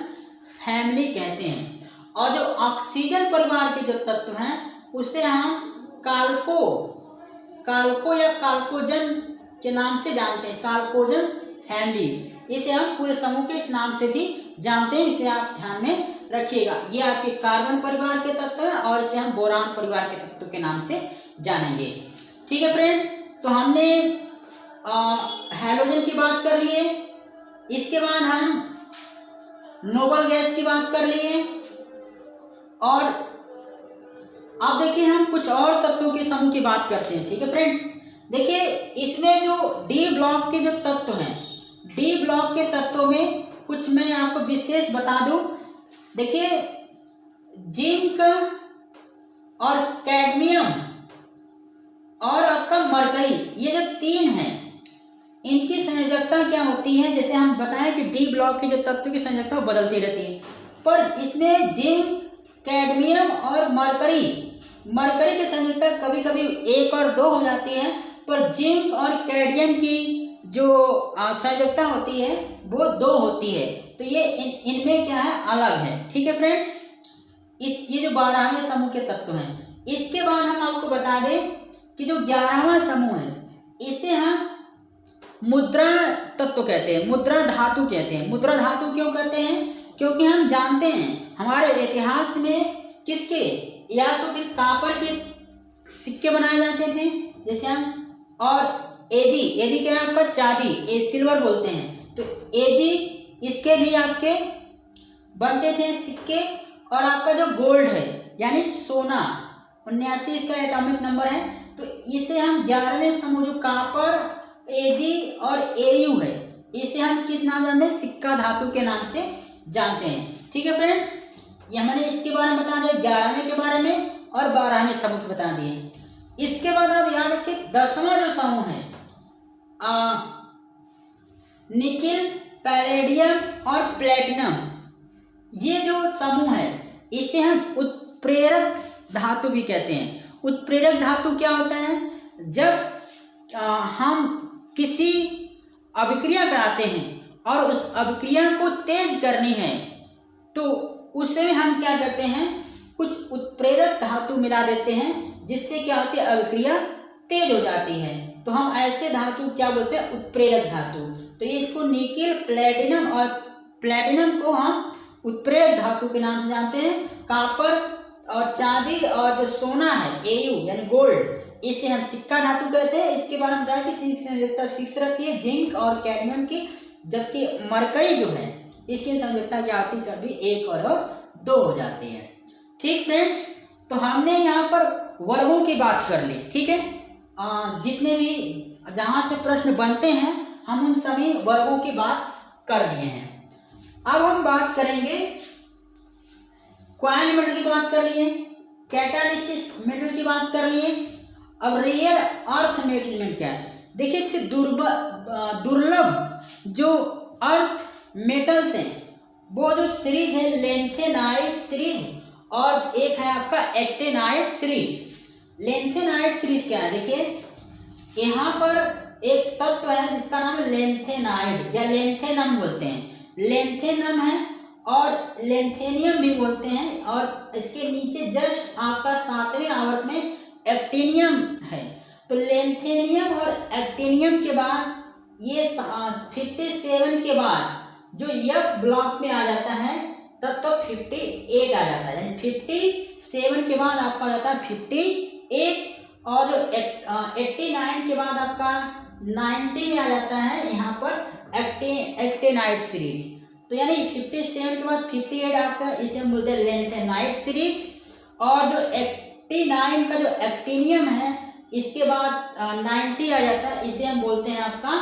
फैमिली कहते हैं। और जो ऑक्सीजन परिवार के जो तत्व हैं उसे हम काल्को या काल्कोजन के नाम से जानते हैं, काल्कोजन फैमिली। इसे हम पूरे समूह के इस नाम से भी जानते हैं, इसे आप ध्यान में रखिएगा। ये आपके कार्बन परिवार के तत्व हैं और इसे हम बोरान परिवार के तत्व के नाम से जानेंगे। ठीक है फ्रेंड्स, तो हमने हैलोजन की बात कर लिए। इसके बाद हम नोबल गैस की बात कर लिए, और अब देखिए हम कुछ और तत्वों के समूह की बात करते हैं। ठीक है फ्रेंड्स, देखिए इसमें जो डी ब्लॉक के जो तत्व हैं, डी ब्लॉक के तत्वों में कुछ मैं आपको विशेष बता दूं। देखिए, जिंक और कैडमियम और आपका मरकरी, ये जो तीन हैं, इनकी संयोजकता क्या होती है, जैसे हम बताएं कि डी ब्लॉक के जो तत्व की संयोजकता बदलती रहती है, पर इसमें जिंक, कैडमियम और मरकरी की संयोजकता कभी कभी 1 और 2 हो जाती है, पर जिंक और कैडमियम की जो संयोजकता होती है वो 2 होती है। तो ये इनमें क्या है, अलग है। ठीक है फ्रेंड्स, ये जो 12वें समूह के तत्व हैं। इसके बाद हम आपको बता दें कि जो 11वां समूह है, इसे हम मुद्रा तत्व कहते हैं, मुद्रा धातु कहते हैं। मुद्रा धातु क्यों कहते हैं, क्योंकि हम जानते हैं हमारे इतिहास में किसके, या तो फिर कॉपर के सिक्के बनाए जाते थे, जैसे हम, और एजी क्या है आपका, चांदी, सिल्वर बोलते हैं, तो एजी इसके भी आपके बनते थे सिक्के। और आपका जो गोल्ड है यानी सोना, 79 इसका एटॉमिक नंबर है, तो इसे हम 11वें समूह जो कॉपर, एजी और एयू है, इसे हम किस नाम जानते हैं, सिक्का धातु के नाम से जानते हैं। ठीक है फ्रेंड्स, ये मैंने इसके बारे में बता दिया, 11वें के बारे में और 12वें समूह के बता दिए। इसके बाद आप याद रखिए 10वां जो समूह है, निकिल, पैलेडियम और प्लेटिनम, ये जो समूह है इसे हम उत्प्रेरक धातु भी कहते हैं। उत्प्रेरक धातु क्या होता है, जब हम किसी अभिक्रिया कराते हैं और उस अभिक्रिया को तेज करनी है, तो उसमें हम क्या करते हैं, कुछ उत्प्रेरक धातु मिला देते हैं, जिससे क्या होती है, अभिक्रिया तेज हो जाती है। तो हम ऐसे धातु क्या बोलते हैं, उत्प्रेरक धातु। तो ये इसको निकिल, प्लेटिनम और प्लेटिनम को हम उत्प्रेरक धातु के नाम से जानते हैं। कॉपर और चांदी और जो सोना है, एयू यानी गोल्ड, इसे हम सिक्का धातु कहते हैं। इसके बारे में बताया कि संयोजकता फिक्स रहती है जिंक और कैडमियम की, जबकि मरकरी जो है इसकी संयोजकता क्या होती है, कभी 1 और 2 हो जाती है। ठीक फ्रेंड्स, तो हमने यहाँ पर वर्गों की बात कर ली। ठीक है, जितने भी जहाँ से प्रश्न बनते हैं हम उन सभी वर्गों की बात कर लिए हैं। अब हम बात करेंगे, क्वाइन मेटल की बात कर लिए, कैटालिसिस मेटल की बात कर लिए। अब रेयर अर्थ मेटल क्या है, देखिए इससे दुर्लभ जो अर्थ मेटल्स हैं, वो जो सीरीज है लेंथेनाइट सीरीज, और एक है आपका एक्टेनाइट सीरीज। लेंथेनाइट सीरीज क्या है, देखिए यहाँ पर एक तत्व है जिसका नाम लेंथेनाइड या लेंथेनम बोलते हैं, लेंथेनम है और लेंथेनियम भी बोलते हैं, और इसके नीचे जस्ट आपका 7वें आवर्त में एक्टिनियम है। तो लेंथेनियम और एक्टिनियम के बाद ये 57 के बाद जो एफ ब्लॉक में आ जाता है, तब तो 58 आ जाता है। 57 के बाद आपका आ जाता है 58, और जो 89 के बाद आपका 90 में आ जाता है यहाँ पर एक्टेनाइट सीरीज। तो यानी 57 के बाद 58 आपका, इसे हम बोलते हैं लेंथेनाइट सीरीज। और जो 89 का जो एक्टिनियम है, इसके बाद 90 आ जाता है, इसे हम बोलते हैं आपका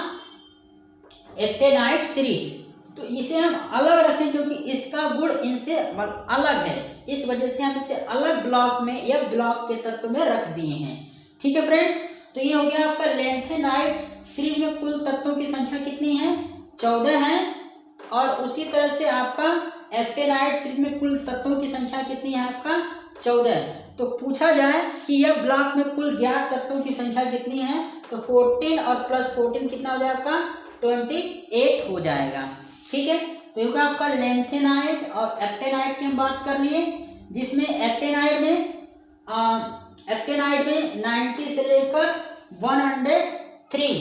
एक्टेनाइट सीरीज। तो इसे हम अलग रखें क्योंकि इसका गुण इनसे अलग है, इस वजह से हम इसे अलग ब्लॉक में या ब्लॉक के तत्व में रख दिए हैं। ठीक है फ्रेंड्स, तो ये हो गया आपका लेंथेनाइट सीरीज में कुल तत्वों की संख्या कितनी है, 14 है। और उसी तरह से आपका एक्टेनाइट सीरीज में कुल तत्वों की संख्या कितनी है, आपका 14। तो पूछा जाए कि यह ब्लॉक में कुल ज्ञात तत्वों की संख्या कितनी है, तो 14 और प्लस 14 कितना हो जाएगा, आपका 28 हो जाएगा। ठीक है, तो ये आपका लेंथेनाइट और एक्टेनाइट की हम बात कर लिए, जिसमें एक्टेनाइट में 90 से लेकर 103,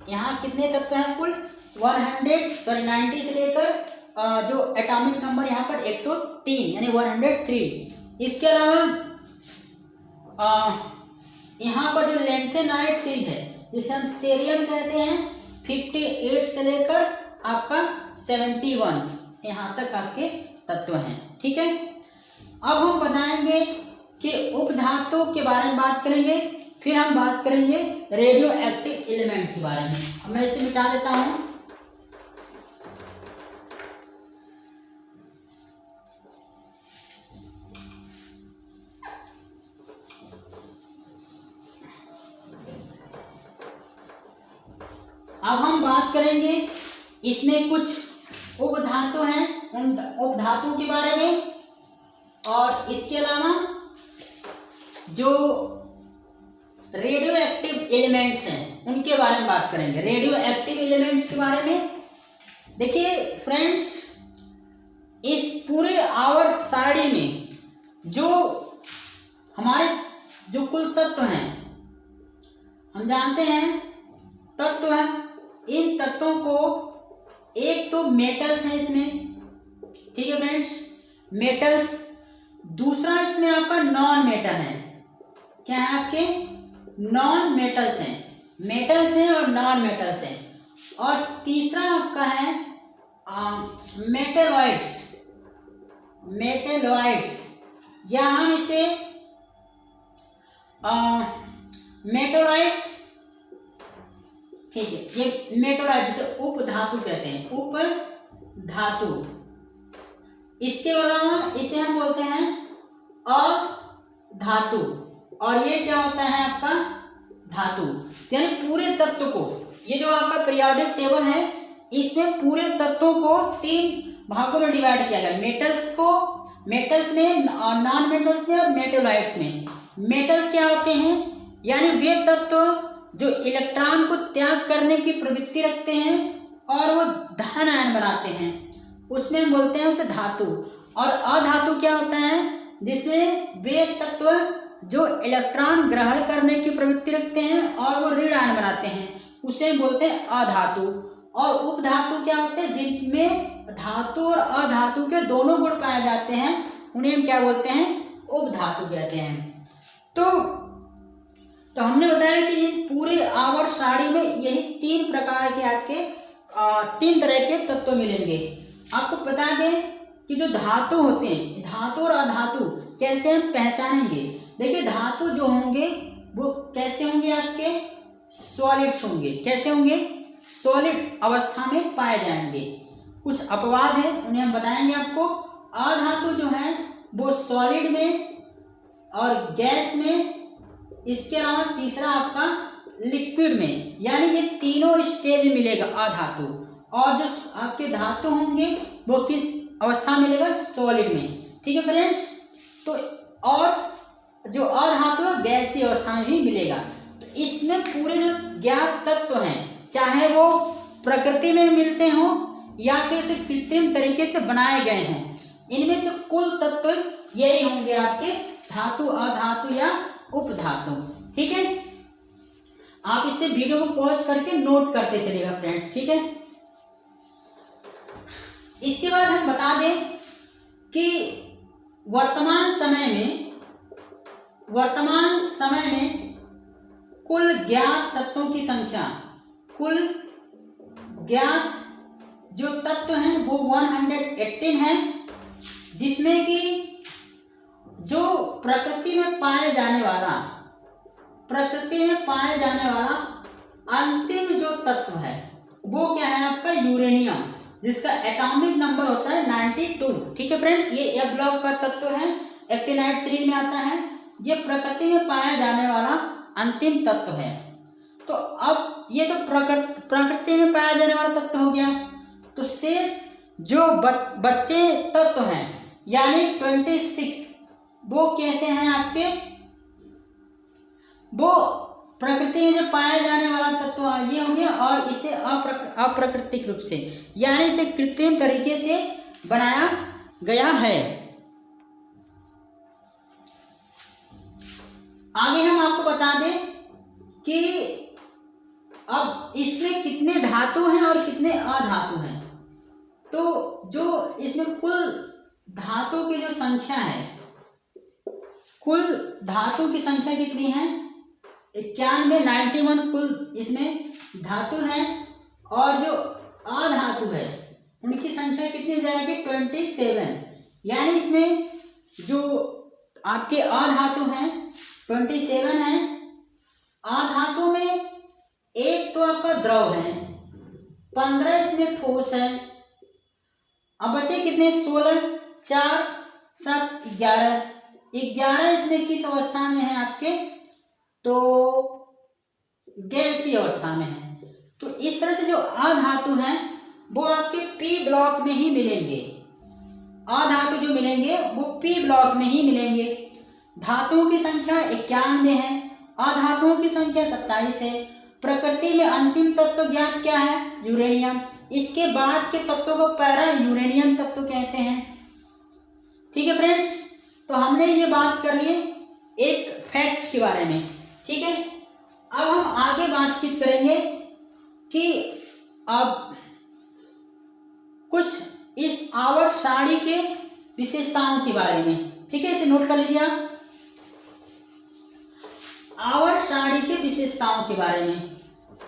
यहाँ कितने तत्व हैं कुल 90 से लेकर जो एटॉमिक नंबर यहाँ पर 103 यानी 103। इसके अलावा यहाँ पर जो लेंथेनाइट सीरीज है, जिसे हम सेरियम कहते हैं, 58 से लेकर आपका 71 यहाँ तक आपके तत्व हैं। ठीक है, अब हम बताएंगे कि उपधातु के बारे में बात करेंगे, फिर हम बात करेंगे रेडियो एक्टिव एलिमेंट के बारे में। अब मैं इसे मिटा देता हूँ। अब हम बात करेंगे इसमें कुछ उपधातु हैं, उन उपधातुओं के बारे में, और इसके अलावा जो रेडियो एक्टिव एलिमेंट्स हैं उनके बारे में बात करेंगे। रेडियो एक्टिव एलिमेंट्स के बारे में देखिए फ्रेंड्स, इस पूरे आवर्त सारणी में जो हमारे जो कुल तत्व हैं, हम जानते हैं तत्व है, इन तत्वों को एक तो मेटल्स हैं इसमें, ठीक है फ्रेंड्स, मेटल्स। दूसरा इसमें आपका नॉन मेटल है। क्या है आपके? नॉन मेटल्स हैं, मेटल्स हैं और नॉन मेटल्स हैं। और तीसरा आपका है मेटेलॉइड्स, मेटेलॉइड्स, या हम इसे मेटोलॉइड्स, ठीक है, ये मेटोलॉइड जिसे उपधातु कहते हैं, उपधातु। इसके अलावा इसे हम बोलते हैं अधातु, और ये क्या होता है आपका? धातु। यानी पूरे तत्व को, ये जो आपका पीरियोडिक टेबल है, इसमें पूरे तत्वों को 3 भागों में डिवाइड किया गया। मेटल्स को, मेटल्स में, नॉन मेटल्स में और मेटेलॉइड्स में। मेटल्स क्या होते हैं? यानी वे तत्व जो इलेक्ट्रॉन को त्याग करने की प्रवृत्ति रखते हैं और वो धन आयन बनाते हैं, उसमें हम बोलते हैं उसे धातु। और अधातु क्या होता है? जिसमें वे तत्व जो इलेक्ट्रॉन ग्रहण करने की प्रवृत्ति रखते हैं और वो ऋण आयन बनाते हैं, उसे बोलते हैं अधातु। और उपधातु क्या होते हैं? जिनमें धातु और अधातु के दोनों गुण पाए जाते हैं, उन्हें हम क्या बोलते हैं? उपधातु कहते हैं। तो हमने बताया कि ये पूरे आवर्त सारणी में यही 3 प्रकार के आपके 3 तरह के तत्व मिलेंगे। आपको बता दें कि जो धातु होते हैं, धातु और अधातु कैसे हम पहचानेंगे? देखिए धातु जो होंगे वो कैसे होंगे? आपके सॉलिड्स होंगे। कैसे होंगे? सॉलिड अवस्था में पाए जाएंगे। कुछ अपवाद है, उन्हें हम बताएंगे आपको। अधातु जो है वो सॉलिड में और गैस में, इसके अलावा तीसरा आपका लिक्विड में, यानी ये तीनों स्टेज में मिलेगा अधातु। और जो आपके धातु होंगे वो किस अवस्था में मिलेगा? सॉलिड में। ठीक है फ्रेंड्स। तो और जो अधातु है गैसीय अवस्था में भी मिलेगा। तो इसमें पूरे जो ज्ञात तत्व हैं, चाहे वो प्रकृति में मिलते हों या फिर उसे कृत्रिम तरीके से बनाए गए हों, इनमें से कुल तत्व यही होंगे आपके धातु, अधातु या उपधातु। ठीक है, आप इससे वीडियो को पॉज करके नोट करते चलेगा फ्रेंड। ठीक है, इसके बाद हम बता दें कि वर्तमान समय में कुल ज्ञात तत्वों की संख्या, कुल ज्ञात जो तत्व हैं वो 118 है, जिसमें कि जो प्रकृति में पाए जाने वाला अंतिम जो तत्व है वो क्या है आपका? यूरेनियम, जिसका एटॉमिक नंबर होता है 92। ठीक है फ्रेंड्स, ये एफ ब्लॉक का तत्व है, एक्टिनाइड सीरीज में आता है। ये प्रकृति में पाया जाने वाला अंतिम तत्व है। तो अब ये तो प्रकृति में पाया जाने वाला तत्व हो गया। तो शेष जो बच्चे तत्व हैं यानी 26, वो कैसे हैं आपके? वो प्रकृति में जो पाया जाने वाला तत्व ये होंगे, और इसे अप्राकृतिक रूप से यानी इसे कृत्रिम तरीके से बनाया गया है। आगे हम आपको बता दें कि अब इसमें कितने धातु हैं और कितने अधातु हैं। तो जो इसमें कुल धातु की जो संख्या है, कुल धातु की संख्या कितनी है? 91 कुल इसमें धातु है। और जो अधातु है उनकी संख्या कितनी हो जाएगी? 27। यानी इसमें जो आपके अधातु हैं 27 हैं। अधातु में एक तो आपका द्रव है, 15 इसमें ठोस है। अब बचे कितने? 16, 4, 7, 11 इसमें किस अवस्था में है आपके? तो गैसीय अवस्था में है। तो इस तरह से जो अधातु हैं वो आपके पी ब्लॉक में ही मिलेंगे। अधातु जो मिलेंगे वो पी ब्लॉक में ही मिलेंगे। धातुओं की संख्या 91 है, अधातुओं की संख्या 27 है। प्रकृति में अंतिम तत्व ज्ञात क्या है? यूरेनियम। इसके बाद के तत्वों को पैरा यूरेनियम तत्व कहते हैं। ठीक है फ्रेंड्स, तो हमने ये बात कर ली एक फैक्ट्स के बारे में। ठीक है, अब हम आगे बातचीत करेंगे कि अब कुछ इस आवर्त सारणी के विशेषताओं के बारे में। ठीक है, इसे नोट कर लीजिए आप। आवर्त सारणी के विशेषताओं के बारे में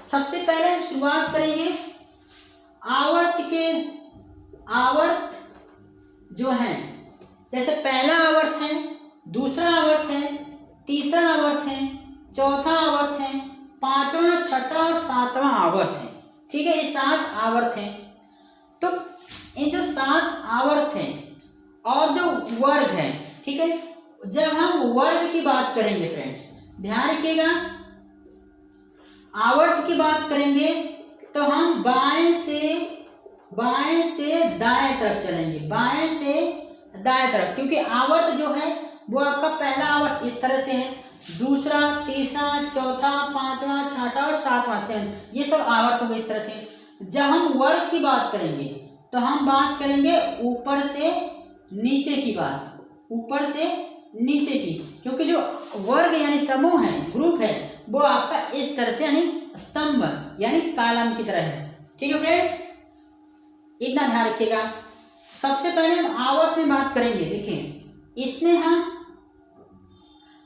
सबसे पहले हम शुरुआत करेंगे आवर्त जो है, जैसे पहला आवर्त है, दूसरा आवर्त है, तीसरा आवर्त है, चौथा आवर्त है, पांचवा, छठा और सातवां आवर्त है। ठीक है, ये 7 आवर्त हैं। तो ये जो 7 आवर्त हैं और जो वर्ग है, ठीक है, जब हम वर्ग की बात करेंगे फ्रेंड्स, ध्यान रखिएगा, आवर्त की बात करेंगे तो हम बाएं से दाएं तरफ चलेंगे, बाएं से दाएं तरफ, क्योंकि आवर्त जो है वो आपका पहला आवर्त इस तरह से है, दूसरा, तीसरा, चौथा, पांचवा, छठा और सातवां से, ये सब आवर्त होंगे इस तरह से। जब हम वर्ग की बात करेंगे तो हम बात करेंगे ऊपर से नीचे की बात, ऊपर से नीचे की, क्योंकि जो वर्ग यानी समूह है, ग्रुप है, वो आपका इस तरह से यानी स्तंभ यानी कॉलम की तरह है। ठीक है फ्रेंड्स, इतना ध्यान रखिएगा। सबसे पहले हम आवर्त में बात करेंगे। देखिए, इसमें हम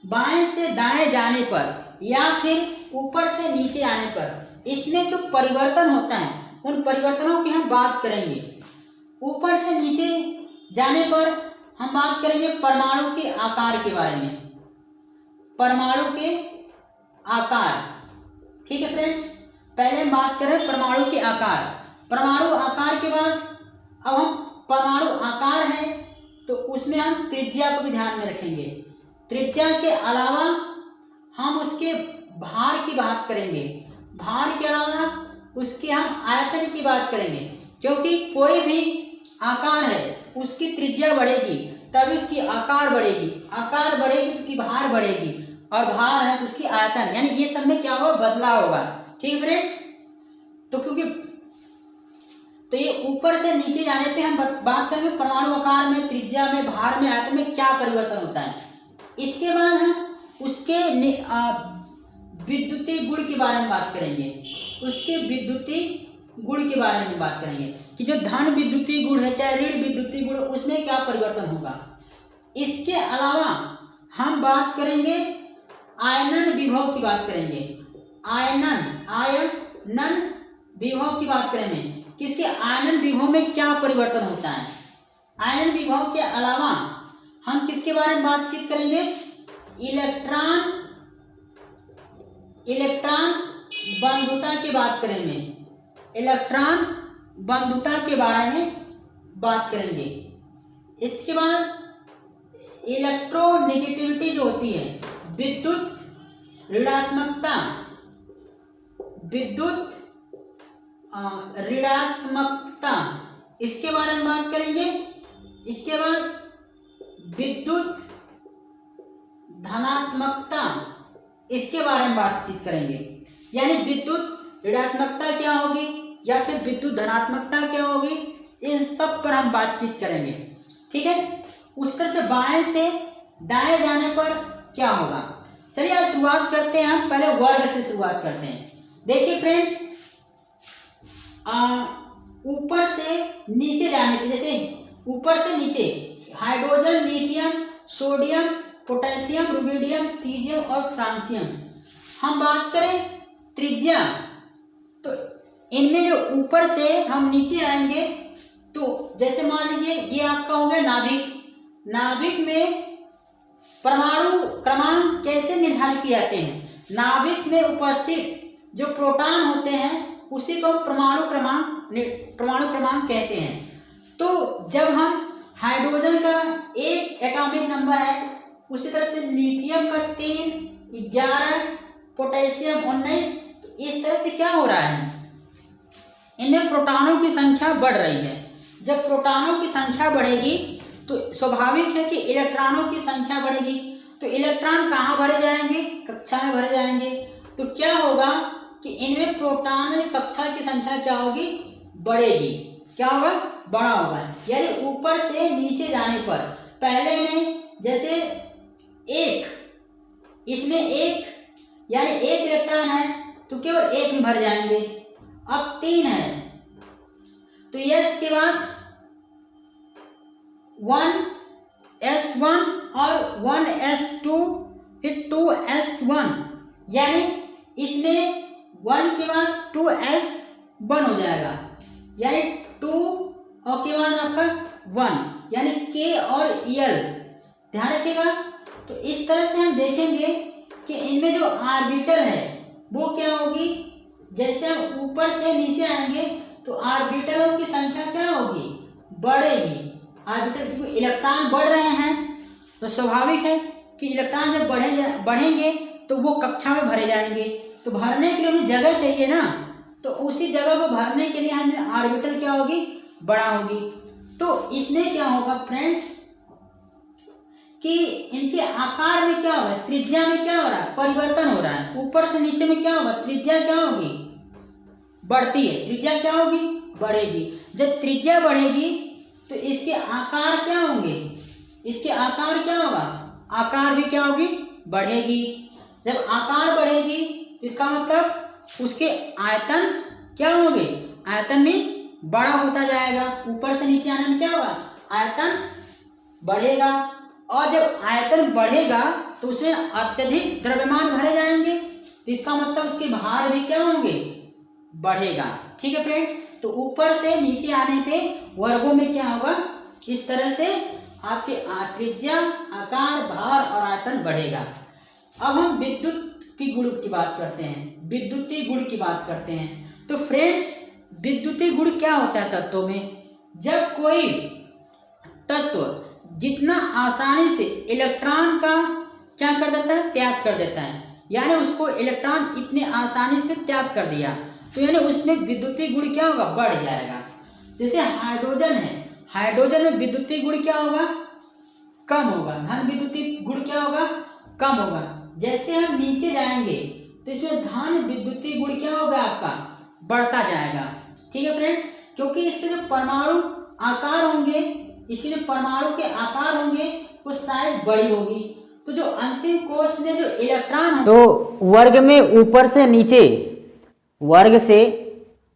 बाएं से दाएं जाने पर या फिर ऊपर से नीचे आने पर इसमें जो परिवर्तन होता है उन परिवर्तनों की हम बात करेंगे। ऊपर से नीचे जाने पर हम बात करेंगे परमाणु के आकार के बारे में, परमाणु के आकार। ठीक है फ्रेंड्स, पहले हम बात करें परमाणु के आकार। परमाणु आकार के बाद अब हम परमाणु आकार है तो उसमें हम त्रिज्या को भी ध्यान में रखेंगे। त्रिज्या के अलावा हम उसके भार की बात करेंगे, भार के अलावा उसके हम आयतन की बात करेंगे, क्योंकि कोई भी आकार है उसकी त्रिज्या बढ़ेगी तभी उसकी आकार बढ़ेगी, आकार बढ़ेगी तो उसकी भार बढ़ेगी, और भार है तो उसकी आयतन, यानी ये सब में क्या होगा? बदलाव होगा। ठीक है फ्रेंड्स, तो क्योंकि तो ये ऊपर से नीचे जाने पे हम बात करेंगे परमाणु आकार में, त्रिज्या में, भार में, आयतन में क्या परिवर्तन होता है। इसके बाद हम उसके विद्युतीय गुण के बारे में बात करेंगे, उसके विद्युतीय गुण के बारे में बात करेंगे कि जो धन विद्युतीय गुण है चाहे ऋण विद्युतीय गुण, उसमें क्या परिवर्तन होगा। इसके अलावा हम बात करेंगे आयनन विभव की बात करेंगे, आयनन विभव की बात करेंगे, किसके आयनन विभव में क्या परिवर्तन होता है। आयनन विभव के अलावा हम किसके बारे में बातचीत करेंगे? इलेक्ट्रॉन बंधुता की बात करेंगे, इलेक्ट्रॉन बंधुता के बारे में बात करेंगे। इसके बाद इलेक्ट्रोनेगेटिविटी जो होती है, विद्युत ऋणात्मकता, विद्युत ऋणात्मकता, इसके बारे में बात करेंगे। इसके बाद विद्युत धनात्मकता, इसके बारे में बातचीत करेंगे, यानी विद्युत ऋणात्मकता क्या होगी या फिर विद्युत धनात्मकता क्या होगी, इन सब पर हम बातचीत करेंगे। ठीक है, उस तरह से बाएं से दाएं जाने पर क्या होगा। चलिए आज शुरुआत करते हैं, हम पहले वर्ग से शुरुआत करते हैं। देखिए फ्रेंड्स, ऊपर से नीचे जाने पे, जैसे ऊपर से नीचे hydrogen, lithium, sodium, potassium, rubidium, caesium और फ्रांसियम, हम बात करें त्रिज्या, तो इनमें जो ऊपर से हम नीचे आएंगे तो जैसे मान लीजिए ये आपका हो गया नाभिक। नाभिक में परमाणु क्रमांक कैसे निर्धारित किए जाते हैं? नाभिक में उपस्थित जो प्रोटॉन होते हैं उसी को परमाणु क्रमांक कहते हैं। तो जब हम हाइड्रोजन का 1 एटॉमिक नंबर है, उसी तरह से लिथियम का 3, 11, पोटेशियम 19, तो इस तरह से क्या हो रहा है, इनमें प्रोटॉनों की संख्या बढ़ रही है। जब प्रोटॉनों की संख्या बढ़ेगी तो स्वाभाविक है कि इलेक्ट्रॉनों की संख्या बढ़ेगी, तो इलेक्ट्रॉन कहाँ भरे जाएंगे? कक्षा में भरे जाएंगे। तो क्या होगा कि इनमें प्रोटॉन में कक्षा की संख्या क्या होगी? बढ़ेगी। क्या होगा? बड़ा होगा। यानी ऊपर से नीचे जाने पर पहले में जैसे एक, इसमें एक यानी एक इलेक्ट्रॉन है तो केवल एक में भर जाएंगे। अब 3 है तो यस के बाद 1s1 और 1s2 फिर 2s1, यानी इसमें 1 के बाद 2s1 हो जाएगा, यानी 2 और के बाद आपका 1, यानी k और l। ध्यान रखिएगा। तो इस तरह से हम देखेंगे कि इनमें जो ऑर्बिटल है वो क्या होगी? जैसे हम ऊपर से नीचे आएंगे तो ऑर्बिटलों की संख्या क्या होगी? बढ़ेगी। ऑर्बिटल, क्योंकि इलेक्ट्रॉन बढ़ रहे हैं तो स्वाभाविक है कि इलेक्ट्रॉन जब बढ़ेंगे तो वो कक्षा में भरे जाएंगे। तो भरने के लिए उन्हें जगह चाहिए ना, तो उसी जगह को भरने के लिए हमें ऑर्बिटल क्या होगी? बड़ा होगी। तो इसमें क्या होगा फ्रेंड्स कि इनके आकार में क्या होगा? त्रिज्या में क्या हो रहा है? परिवर्तन हो रहा है। ऊपर से नीचे में क्या होगा? त्रिज्या क्या होगी? बढ़ती है। त्रिज्या क्या होगी? बढ़ेगी। जब त्रिज्या बढ़ेगी तो इसके आकार क्या होंगे? इसके आकार क्या होगा? आकार भी क्या होगी? बढ़ेगी। जब आकार बढ़ेगी इसका मतलब उसके आयतन क्या होंगे? आयतन भी बड़ा होता जाएगा। ऊपर से नीचे आने में क्या होगा? आयतन बढ़ेगा। और जब आयतन बढ़ेगा तो उसमें अत्यधिक द्रव्यमान भरे जाएंगे, तो इसका मतलब उसके भार भी क्या होंगे? बढ़ेगा। ठीक है फ्रेंड्स। तो ऊपर से नीचे आने पे वर्गों में क्या होगा? इस तरह से आपके त्रिज्या, आकार, भार और आयतन बढ़ेगा। अब हम विद्युत की गुण की बात करते हैं, विद्युतीय गुण की बात करते हैं। तो फ्रेंड्स विद्युतीय गुण क्या होता है तत्वों में? जब कोई तत्व जितना आसानी से इलेक्ट्रॉन का क्या कर देता है? त्याग कर देता है, यानी उसको इलेक्ट्रॉन इतने आसानी से त्याग कर दिया तो यानी उसमें विद्युतीय गुण क्या होगा? बढ़ जाएगा। जैसे हाइड्रोजन है, हाइड्रोजन में विद्युतीय गुण क्या होगा? कम होगा। धन विद्युतीय गुण क्या होगा? कम होगा। जैसे हम नीचे जाएंगे तो इसमें धन विद्युतीय गुण क्या होगा? आपका बढ़ता जाएगा। ठीक है फ्रेंड्स। क्योंकि इसके जो परमाणु आकार होंगे, इसलिए परमाणु के आकार होंगे वो साइज बड़ी होगी। तो जो अंतिम कोश में जो इलेक्ट्रॉन, तो वर्ग में ऊपर से नीचे, वर्ग से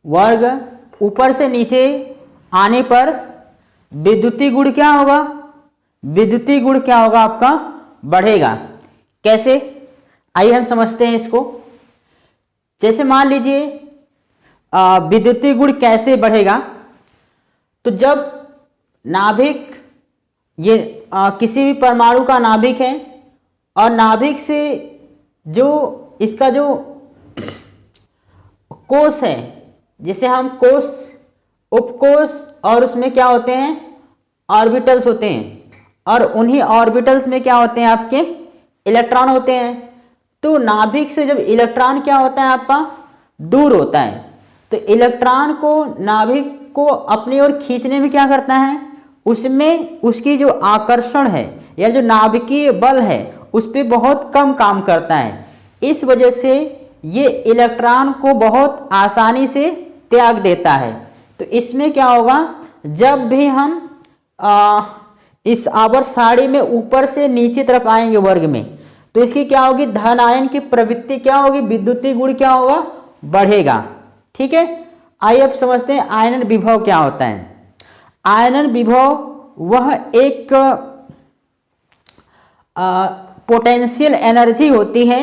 वर्ग ऊपर से नीचे आने पर विद्युतीय गुण क्या होगा? विद्युतीय गुण क्या होगा? आपका बढ़ेगा। कैसे? आइए हम समझते हैं इसको। जैसे मान लीजिए विद्युतीय गुण कैसे बढ़ेगा? तो जब नाभिक, ये किसी भी परमाणु का नाभिक है और नाभिक से जो इसका जो कोश है, जिसे हम कोश, उपकोश और उसमें क्या होते हैं? ऑर्बिटल्स होते हैं, और उन्हीं ऑर्बिटल्स में क्या होते हैं? आपके इलेक्ट्रॉन होते हैं। तो नाभिक से जब इलेक्ट्रॉन क्या होता है? आपका दूर होता है, तो इलेक्ट्रॉन को नाभिक को अपनी ओर खींचने में क्या करता है? उसमें उसकी जो आकर्षण है या जो नाभिकीय बल है उस पर बहुत कम काम करता है। इस वजह से ये इलेक्ट्रॉन को बहुत आसानी से त्याग देता है। तो इसमें क्या होगा? जब भी हम इस आवर्त सारणी में ऊपर से नीचे तरफ आएंगे वर्ग में, तो इसकी क्या होगी? धन आयन की प्रवृत्ति क्या होगी? विद्युतीय गुण क्या होगा? बढ़ेगा। ठीक है। आइए अब समझते हैं आयनन विभव क्या होता है। आयनन विभव वह एक पोटेंशियल एनर्जी होती है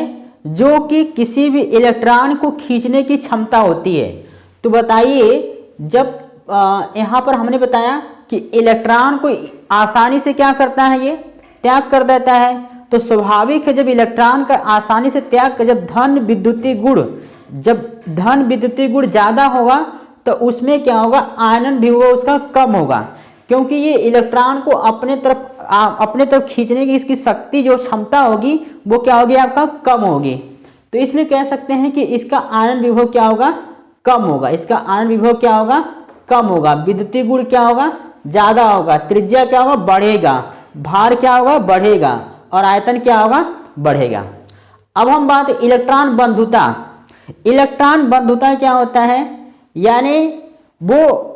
जो कि किसी भी इलेक्ट्रॉन को खींचने की क्षमता होती है। तो बताइए, जब यहाँ पर हमने बताया कि इलेक्ट्रॉन को आसानी से क्या करता है? ये त्याग कर देता है। तो स्वाभाविक है जब इलेक्ट्रॉन का आसानी से त्याग कर, जब धन विद्युतीय गुण ज़्यादा होगा तो उसमें क्या होगा? आयनन विभव उसका कम होगा, क्योंकि ये इलेक्ट्रॉन को अपने तरफ खींचने की इसकी शक्ति, जो क्षमता होगी वो क्या होगी? आपका कम होगी। तो इसलिए कह सकते हैं कि इसका आयनन विभव क्या होगा? कम होगा, इसका आयन विभव क्या होगा, कम होगा, विद्युतीय गुण क्या होगा, ज्यादा होगा, त्रिज्या क्या होगा, बढ़ेगा, भार क्या होगा, बढ़ेगा, और आयतन क्या होगा, बढ़ेगा। अब हम बात इलेक्ट्रॉन बंधुता। इलेक्ट्रॉन बंधुता क्या होता है, यानी वो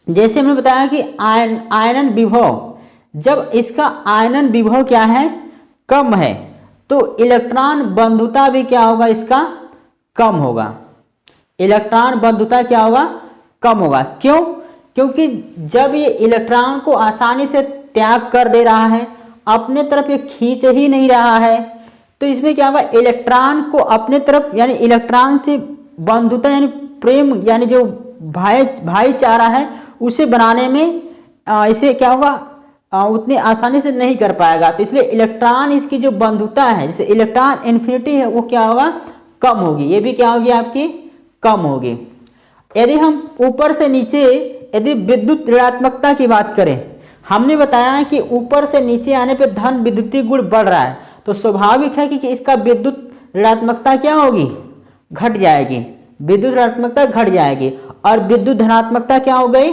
जैसे हमने बताया कि आयनन विभव, जब इसका आयनन विभव क्या है, कम है, तो इलेक्ट्रॉन बंधुता भी क्या होगा, इसका कम होगा। इलेक्ट्रॉन बंधुता क्या होगा, कम होगा। क्यों? क्योंकि जब ये इलेक्ट्रॉन को आसानी से त्याग कर दे रहा है, अपने तरफ ये खींच ही नहीं रहा है, तो इसमें क्या होगा, इलेक्ट्रॉन को अपने तरफ यानी इलेक्ट्रॉन से बंधुता यानी प्रेम यानी जो भाईचारा है उसे बनाने में इसे क्या होगा, उतनी आसानी से नहीं कर पाएगा। तो इसलिए इलेक्ट्रॉन इसकी जो बंधुता है, जैसे इलेक्ट्रॉन इन्फिनिटी है, वो क्या होगा, कम होगी, ये भी क्या होगी आपकी, कम होगी। यदि हम ऊपर से नीचे यदि विद्युत ऋणात्मकता की बात करें, हमने बताया कि ऊपर से नीचे आने पे धन विद्युतीय गुण बढ़ रहा है, तो स्वाभाविक है कि इसका विद्युत ऋणात्मकता क्या होगी, घट जाएगी, विद्युत ऋणात्मकता घट जाएगी, और विद्युत धनात्मकता क्या हो गई,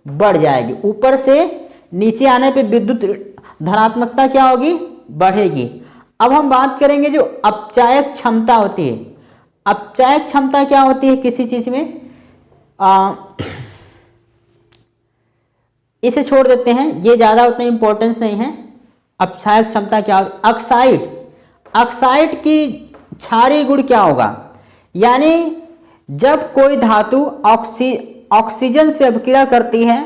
बढ़ जाएगी। ऊपर से नीचे आने पे विद्युत धनात्मकता क्या होगी, बढ़ेगी। अब हम बात करेंगे जो अपचायक क्षमता होती है। अपचायक क्षमता क्या होती है किसी चीज में, इसे छोड़ देते हैं, ये ज्यादा उतना इंपॉर्टेंस नहीं है। अपचायक क्षमता क्या होगी, ऑक्साइड, ऑक्साइड की क्षारीय गुण क्या होगा, यानी जब कोई धातु ऑक्सीजन से अभिक्रिया करती है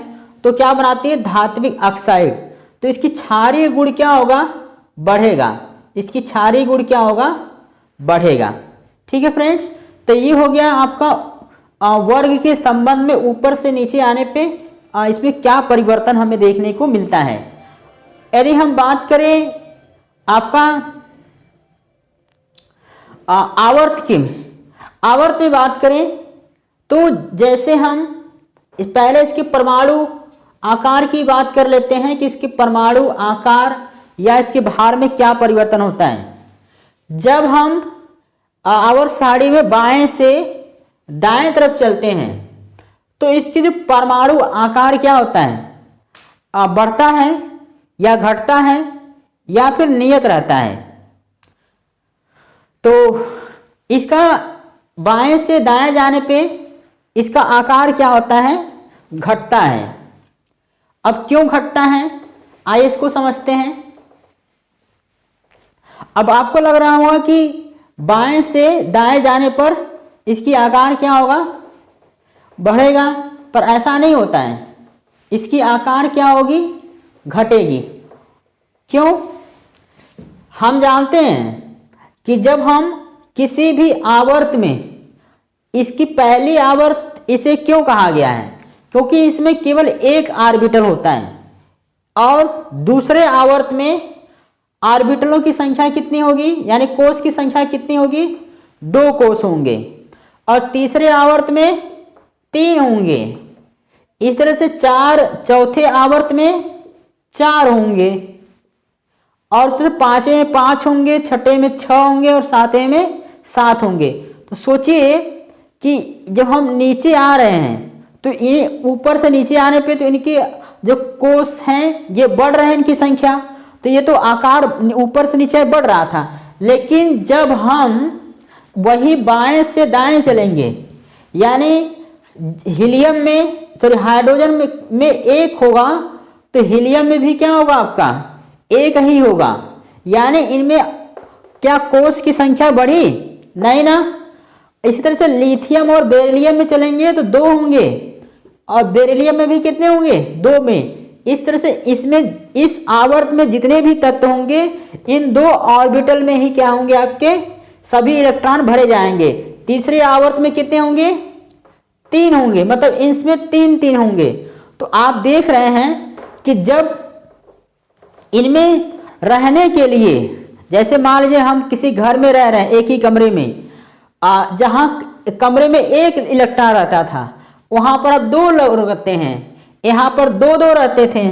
तो क्या बनाती है, धात्विक ऑक्साइड, तो इसकी क्षारीय गुण क्या होगा, बढ़ेगा, इसकी क्षारीय गुण क्या होगा, बढ़ेगा। ठीक है फ्रेंड्स, तो ये हो गया आपका वर्ग के संबंध में ऊपर से नीचे आने पे इसमें क्या परिवर्तन हमें देखने को मिलता है। यदि हम बात करें आपका आवर्त की, आवर्त में बात करें तो जैसे हम पहले इसके परमाणु आकार की बात कर लेते हैं कि इसके परमाणु आकार या इसके भार में क्या परिवर्तन होता है। जब हम आवर्त सारणी में बाएं से दाएं तरफ चलते हैं तो इसके जो परमाणु आकार क्या होता है, बढ़ता है या घटता है या फिर नियत रहता है। तो इसका बाएं से दाएं जाने पे इसका आकार क्या होता है, घटता है। अब क्यों घटता है, आइए इसको समझते हैं। अब आपको लग रहा होगा कि बाएं से दाएं जाने पर इसकी आकार क्या होगा, बढ़ेगा, पर ऐसा नहीं होता है, इसकी आकार क्या होगी, घटेगी। क्यों? हम जानते हैं कि जब हम किसी भी आवर्त में, इसकी पहली आवर्त इसे क्यों कहा गया है, क्योंकि इसमें केवल एक ऑर्बिटल होता है, और दूसरे आवर्त में ऑर्बिटलों की संख्या कितनी होगी, यानी कोष की संख्या कितनी होगी, 2 कोष होंगे, और तीसरे आवर्त में 3 होंगे। इस तरह से चौथे आवर्त में 4 होंगे, और उस तरह 5वें में 5 होंगे, छठे में 6 होंगे, और 7वें में 7 होंगे। तो सोचिए कि जब हम नीचे आ रहे हैं तो ये ऊपर से नीचे आने पे तो इनके जो कोष हैं ये बढ़ रहे हैं, इनकी संख्या, तो ये तो आकार ऊपर से नीचे बढ़ रहा था। लेकिन जब हम वही बाएं से दाएं चलेंगे, यानी हीलियम में हाइड्रोजन में 1 होगा, तो हीलियम में भी क्या होगा, आपका 1 ही होगा, यानी इनमें क्या कोष की संख्या बढ़ी, नहीं ना। इसी तरह से लिथियम और बेरिलियम में चलेंगे तो 2 होंगे, और बेरिलियम में भी कितने होंगे, 2 में। इस तरह से इसमें इस आवर्त में जितने भी तत्व होंगे इन 2 ऑर्बिटल में ही क्या होंगे, आपके सभी इलेक्ट्रॉन भरे जाएंगे। तीसरे आवर्त में कितने होंगे, 3 होंगे, मतलब इसमें 3 होंगे। तो आप देख रहे हैं कि जब इनमें रहने के लिए, जैसे मान लीजिए हम किसी घर में रह रहे हैं एक ही कमरे में, जहां कमरे में 1 इलेक्ट्रॉन रहता था वहां पर अब 2 लोग रहते हैं, यहाँ पर 2 रहते थे,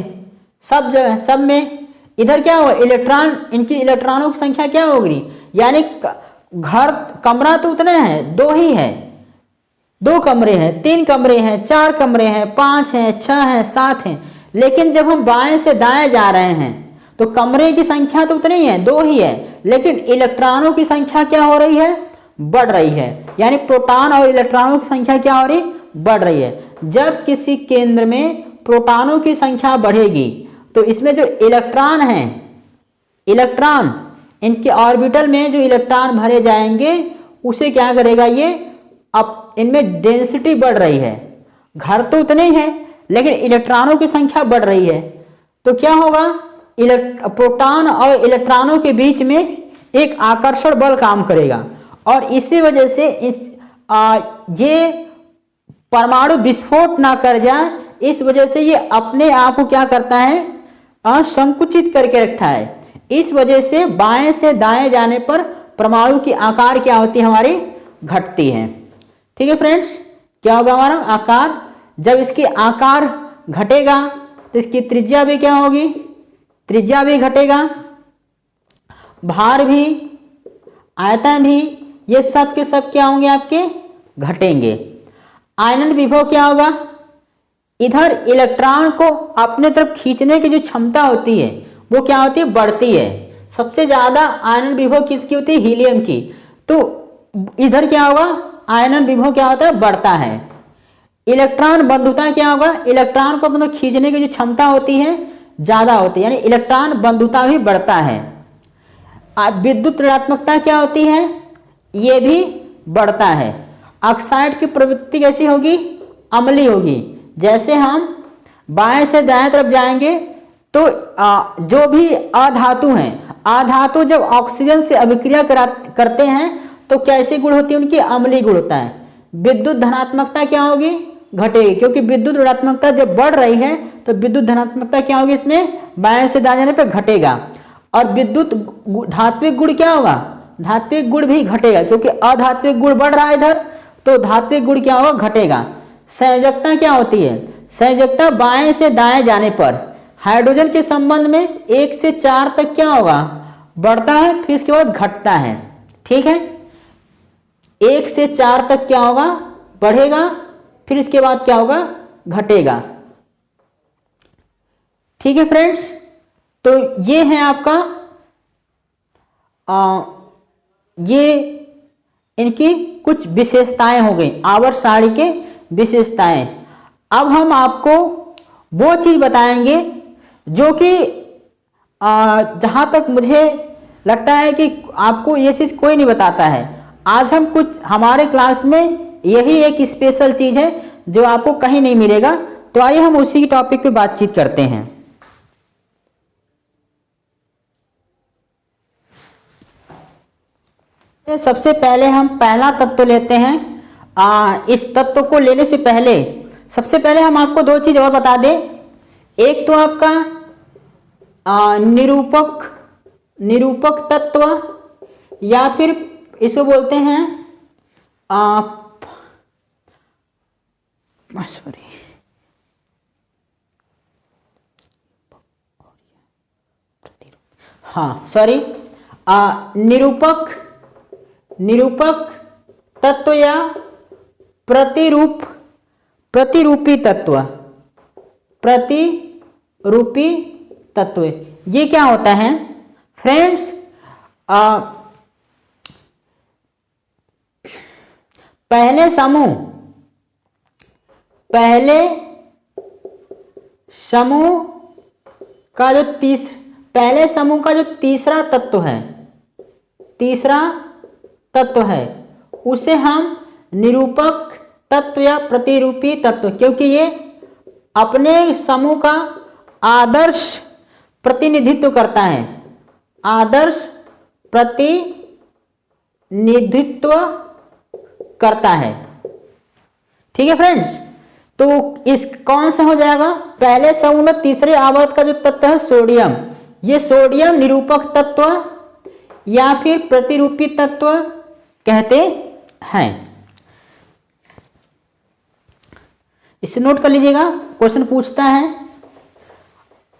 सब जगह सब में। इधर क्या होगा, इलेक्ट्रॉन, इनकी इलेक्ट्रॉनों की संख्या क्या होगी, यानी घर कमरा तो उतने हैं, 2 ही है, 2 कमरे हैं, 3 कमरे हैं, 4 कमरे हैं, 5 हैं, 6 हैं, 7 हैं, लेकिन जब हम बाएं से दाएं जा रहे हैं तो कमरे की संख्या तो उतनी है, 2 ही है, लेकिन इलेक्ट्रॉनों की संख्या क्या हो रही है, बढ़ रही है। यानी प्रोटॉन और इलेक्ट्रॉनों की संख्या क्या हो रही, बढ़ रही है। जब किसी केंद्र में प्रोटॉनों की संख्या बढ़ेगी तो इसमें जो इलेक्ट्रॉन हैं, इलेक्ट्रॉन इनके ऑर्बिटल में जो इलेक्ट्रॉन भरे जाएंगे उसे क्या करेगा, ये अब इनमें डेंसिटी बढ़ रही है। घर तो उतने ही है लेकिन इलेक्ट्रॉनों की संख्या बढ़ रही है, तो क्या होगा, प्रोटॉन और इलेक्ट्रॉनों के बीच में एक आकर्षण बल काम करेगा और इसी वजह से ये परमाणु विस्फोट ना कर जाए, इस वजह से ये अपने आप को क्या करता है, संकुचित करके रखता है। इस वजह से बाएं से दाएं जाने पर परमाणु की आकार क्या होती है, हमारी घटती है। ठीक है फ्रेंड्स, क्या होगा हमारा आकार, जब इसकी आकार घटेगा तो इसकी त्रिज्या भी क्या होगी, त्रिज्या भी घटेगा, भार भी, आयतन भी, ये सब के सब क्या होंगे, आपके घटेंगे। आयनन विभव क्या होगा, इधर इलेक्ट्रॉन को अपने तरफ खींचने की जो क्षमता होती है वो क्या होती है, बढ़ती है। सबसे ज्यादा आयनन विभव किसकी होती है, हीलियम की। तो इधर क्या होगा, आयनन विभव क्या होता है, बढ़ता है। इलेक्ट्रॉन बंधुता क्या होगा, इलेक्ट्रॉन को अपने खींचने की जो क्षमता होती है ज्यादा होती है, यानी इलेक्ट्रॉन बंधुता भी बढ़ता है। विद्युत ऋणात्मकता क्या होती है, ये भी बढ़ता है। ऑक्साइड की प्रवृत्ति कैसी होगी, अम्लीय होगी। जैसे हम बाएं से दाएं तरफ जाएंगे तो जो भी अधातु हैं, अधातु जब ऑक्सीजन से अभिक्रिया करते हैं तो कैसी गुण होती है उनकी, अम्लीय गुण होता है। विद्युत धनात्मकता क्या होगी, घटेगी, क्योंकि विद्युत ऋणात्मकता जब बढ़ रही है तो विद्युत धनात्मकता क्या होगी, इसमें बाएं से दाएं जाने पर घटेगा। और विद्युत धात्विक गुण क्या होगा, धात्विक गुण भी घटेगा, क्योंकि अधात्विक गुण बढ़ रहा है इधर, तो धात्विक गुण क्या होगा, घटेगा। संयोजकता क्या होती है, संयोजकता बाएं से दाएं जाने पर हाइड्रोजन के संबंध में 1 से 4 तक क्या होगा, बढ़ता है, फिर इसके बाद घटता है। ठीक है, 1 से 4 तक क्या होगा, बढ़ेगा, फिर इसके बाद क्या होगा, घटेगा। ठीक है फ्रेंड्स, तो ये है आपका ये इनकी कुछ विशेषताएं हो गई, आवर्त सारणी के विशेषताएं। अब हम आपको वो चीज बताएंगे जो कि जहां तक मुझे लगता है कि आपको ये चीज कोई नहीं बताता है। आज हम कुछ हमारे क्लास में यही एक स्पेशल चीज है जो आपको कहीं नहीं मिलेगा। तो आइए हम उसी टॉपिक पे बातचीत करते हैं। सबसे पहले हम पहला तत्व लेते हैं। इस तत्व को लेने से पहले सबसे पहले हम आपको 2 चीज और बता दें। एक तो आपका निरूपक तत्व, या फिर इसको बोलते हैं निरूपक तत्व या प्रतिरूपी तत्व। प्रतिरूपी तत्व ये क्या होता है फ्रेंड्स? पहले समूह का जो तीसरा तत्व है उसे हम निरूपक तत्व या प्रतिरूपी तत्व, क्योंकि ये अपने समूह का आदर्श प्रतिनिधित्व करता है। आदर्श प्रतिनिधित्व करता है। ठीक है फ्रेंड्स, तो इस कौन सा हो जाएगा? पहले समूह में तीसरे आवर्त का जो तत्व है सोडियम, ये सोडियम निरूपक तत्व या फिर प्रतिरूपी तत्व कहते हैं। इसे नोट कर लीजिएगा, क्वेश्चन पूछता है।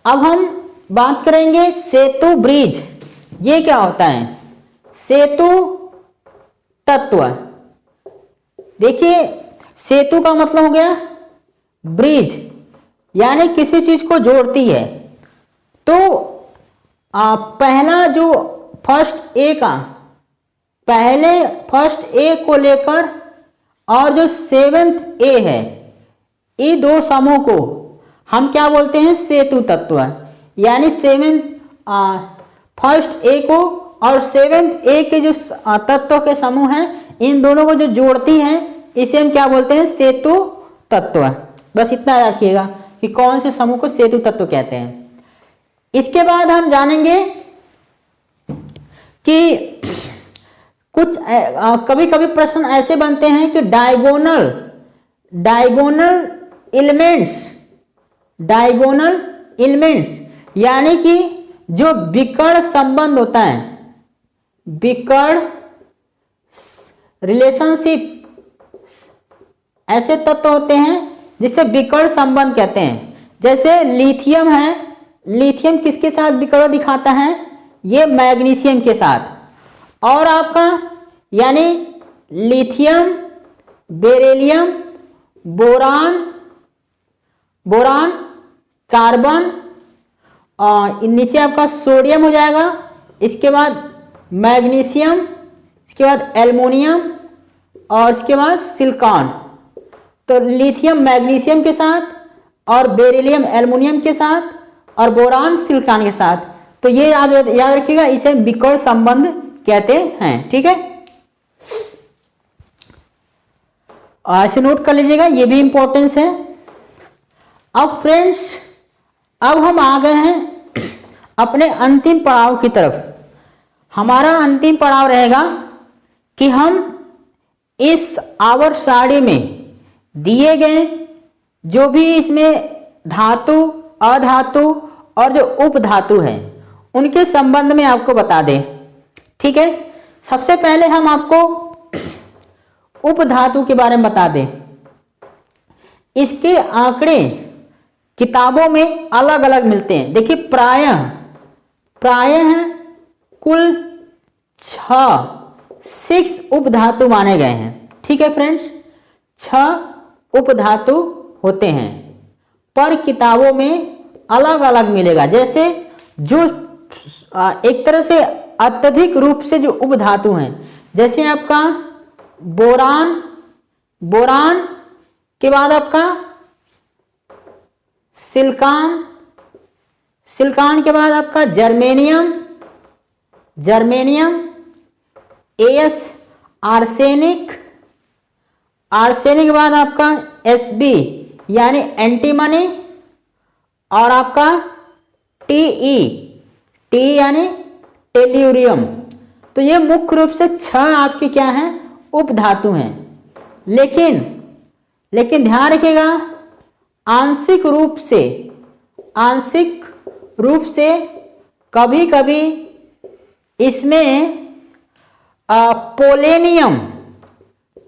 अब हम बात करेंगे सेतु ब्रिज। ये क्या होता है? सेतु तत्व। देखिए सेतु का मतलब हो गया ब्रिज, यानी किसी चीज को जोड़ती है। तो पहला जो फर्स्ट ए का, पहले फर्स्ट ए को लेकर और जो सेवेंथ ए है, ये दो समूह को हम क्या बोलते हैं? सेतु तत्व। यानी फर्स्ट ए को और सेवेंथ ए के जो तत्वों के समूह हैं, इन दोनों को जो जोड़ती हैं, इसे हम क्या बोलते हैं? सेतु तत्व। बस इतना याद रखिएगा कि कौन से समूह को सेतु तत्व कहते हैं। इसके बाद हम जानेंगे कि कुछ कभी कभी प्रश्न ऐसे बनते हैं कि डायगोनल एलिमेंट्स यानी कि जो विकर्ण संबंध होता है, विकर्ण रिलेशनशिप, ऐसे तत्व होते हैं जिसे विकर्ण संबंध कहते हैं। जैसे लिथियम है, लिथियम किसके साथ विकर्ण दिखाता है? ये मैग्नीशियम के साथ। और आपका यानी लिथियम, बेरिलियम, बोरान, कार्बन, और नीचे आपका सोडियम हो जाएगा, इसके बाद मैग्नीशियम, इसके बाद एल्युमिनियम और इसके बाद सिलिकॉन। तो लिथियम मैग्नीशियम के साथ और बेरिलियम एल्युमिनियम के साथ और बोरान सिलिकॉन के साथ। तो ये याद रखिएगा, इसे विकर्ण संबंध कहते हैं। ठीक है, ऐसे नोट कर लीजिएगा, ये भी इंपॉर्टेंस है। अब फ्रेंड्स, अब हम आ गए हैं अपने अंतिम पड़ाव की तरफ। हमारा अंतिम पड़ाव रहेगा कि हम इस आवर्त सारणी में दिए गए जो भी इसमें धातु, अधातु और जो उपधातु है, उनके संबंध में आपको बता दें। ठीक है, सबसे पहले हम आपको उपधातु के बारे में बता दें। इसके आंकड़े किताबों में अलग अलग मिलते हैं। देखिए, प्रायः कुल 6 उपधातु माने गए हैं। ठीक है फ्रेंड्स, 6 उपधातु होते हैं, पर किताबों में अलग अलग मिलेगा। जैसे जो एक तरह से अत्यधिक रूप से जो उपधातु हैं, जैसे आपका बोरान के बाद आपका सिलिकॉन के बाद आपका जर्मेनियम, आर्सेनिक के बाद आपका Sb यानी एंटीमनी, और आपका Te यानी टेल्यूरियम। तो ये मुख्य रूप से 6 आपके क्या हैं? उपधातु हैं। लेकिन ध्यान रखिएगा, आंशिक रूप से कभी कभी इसमें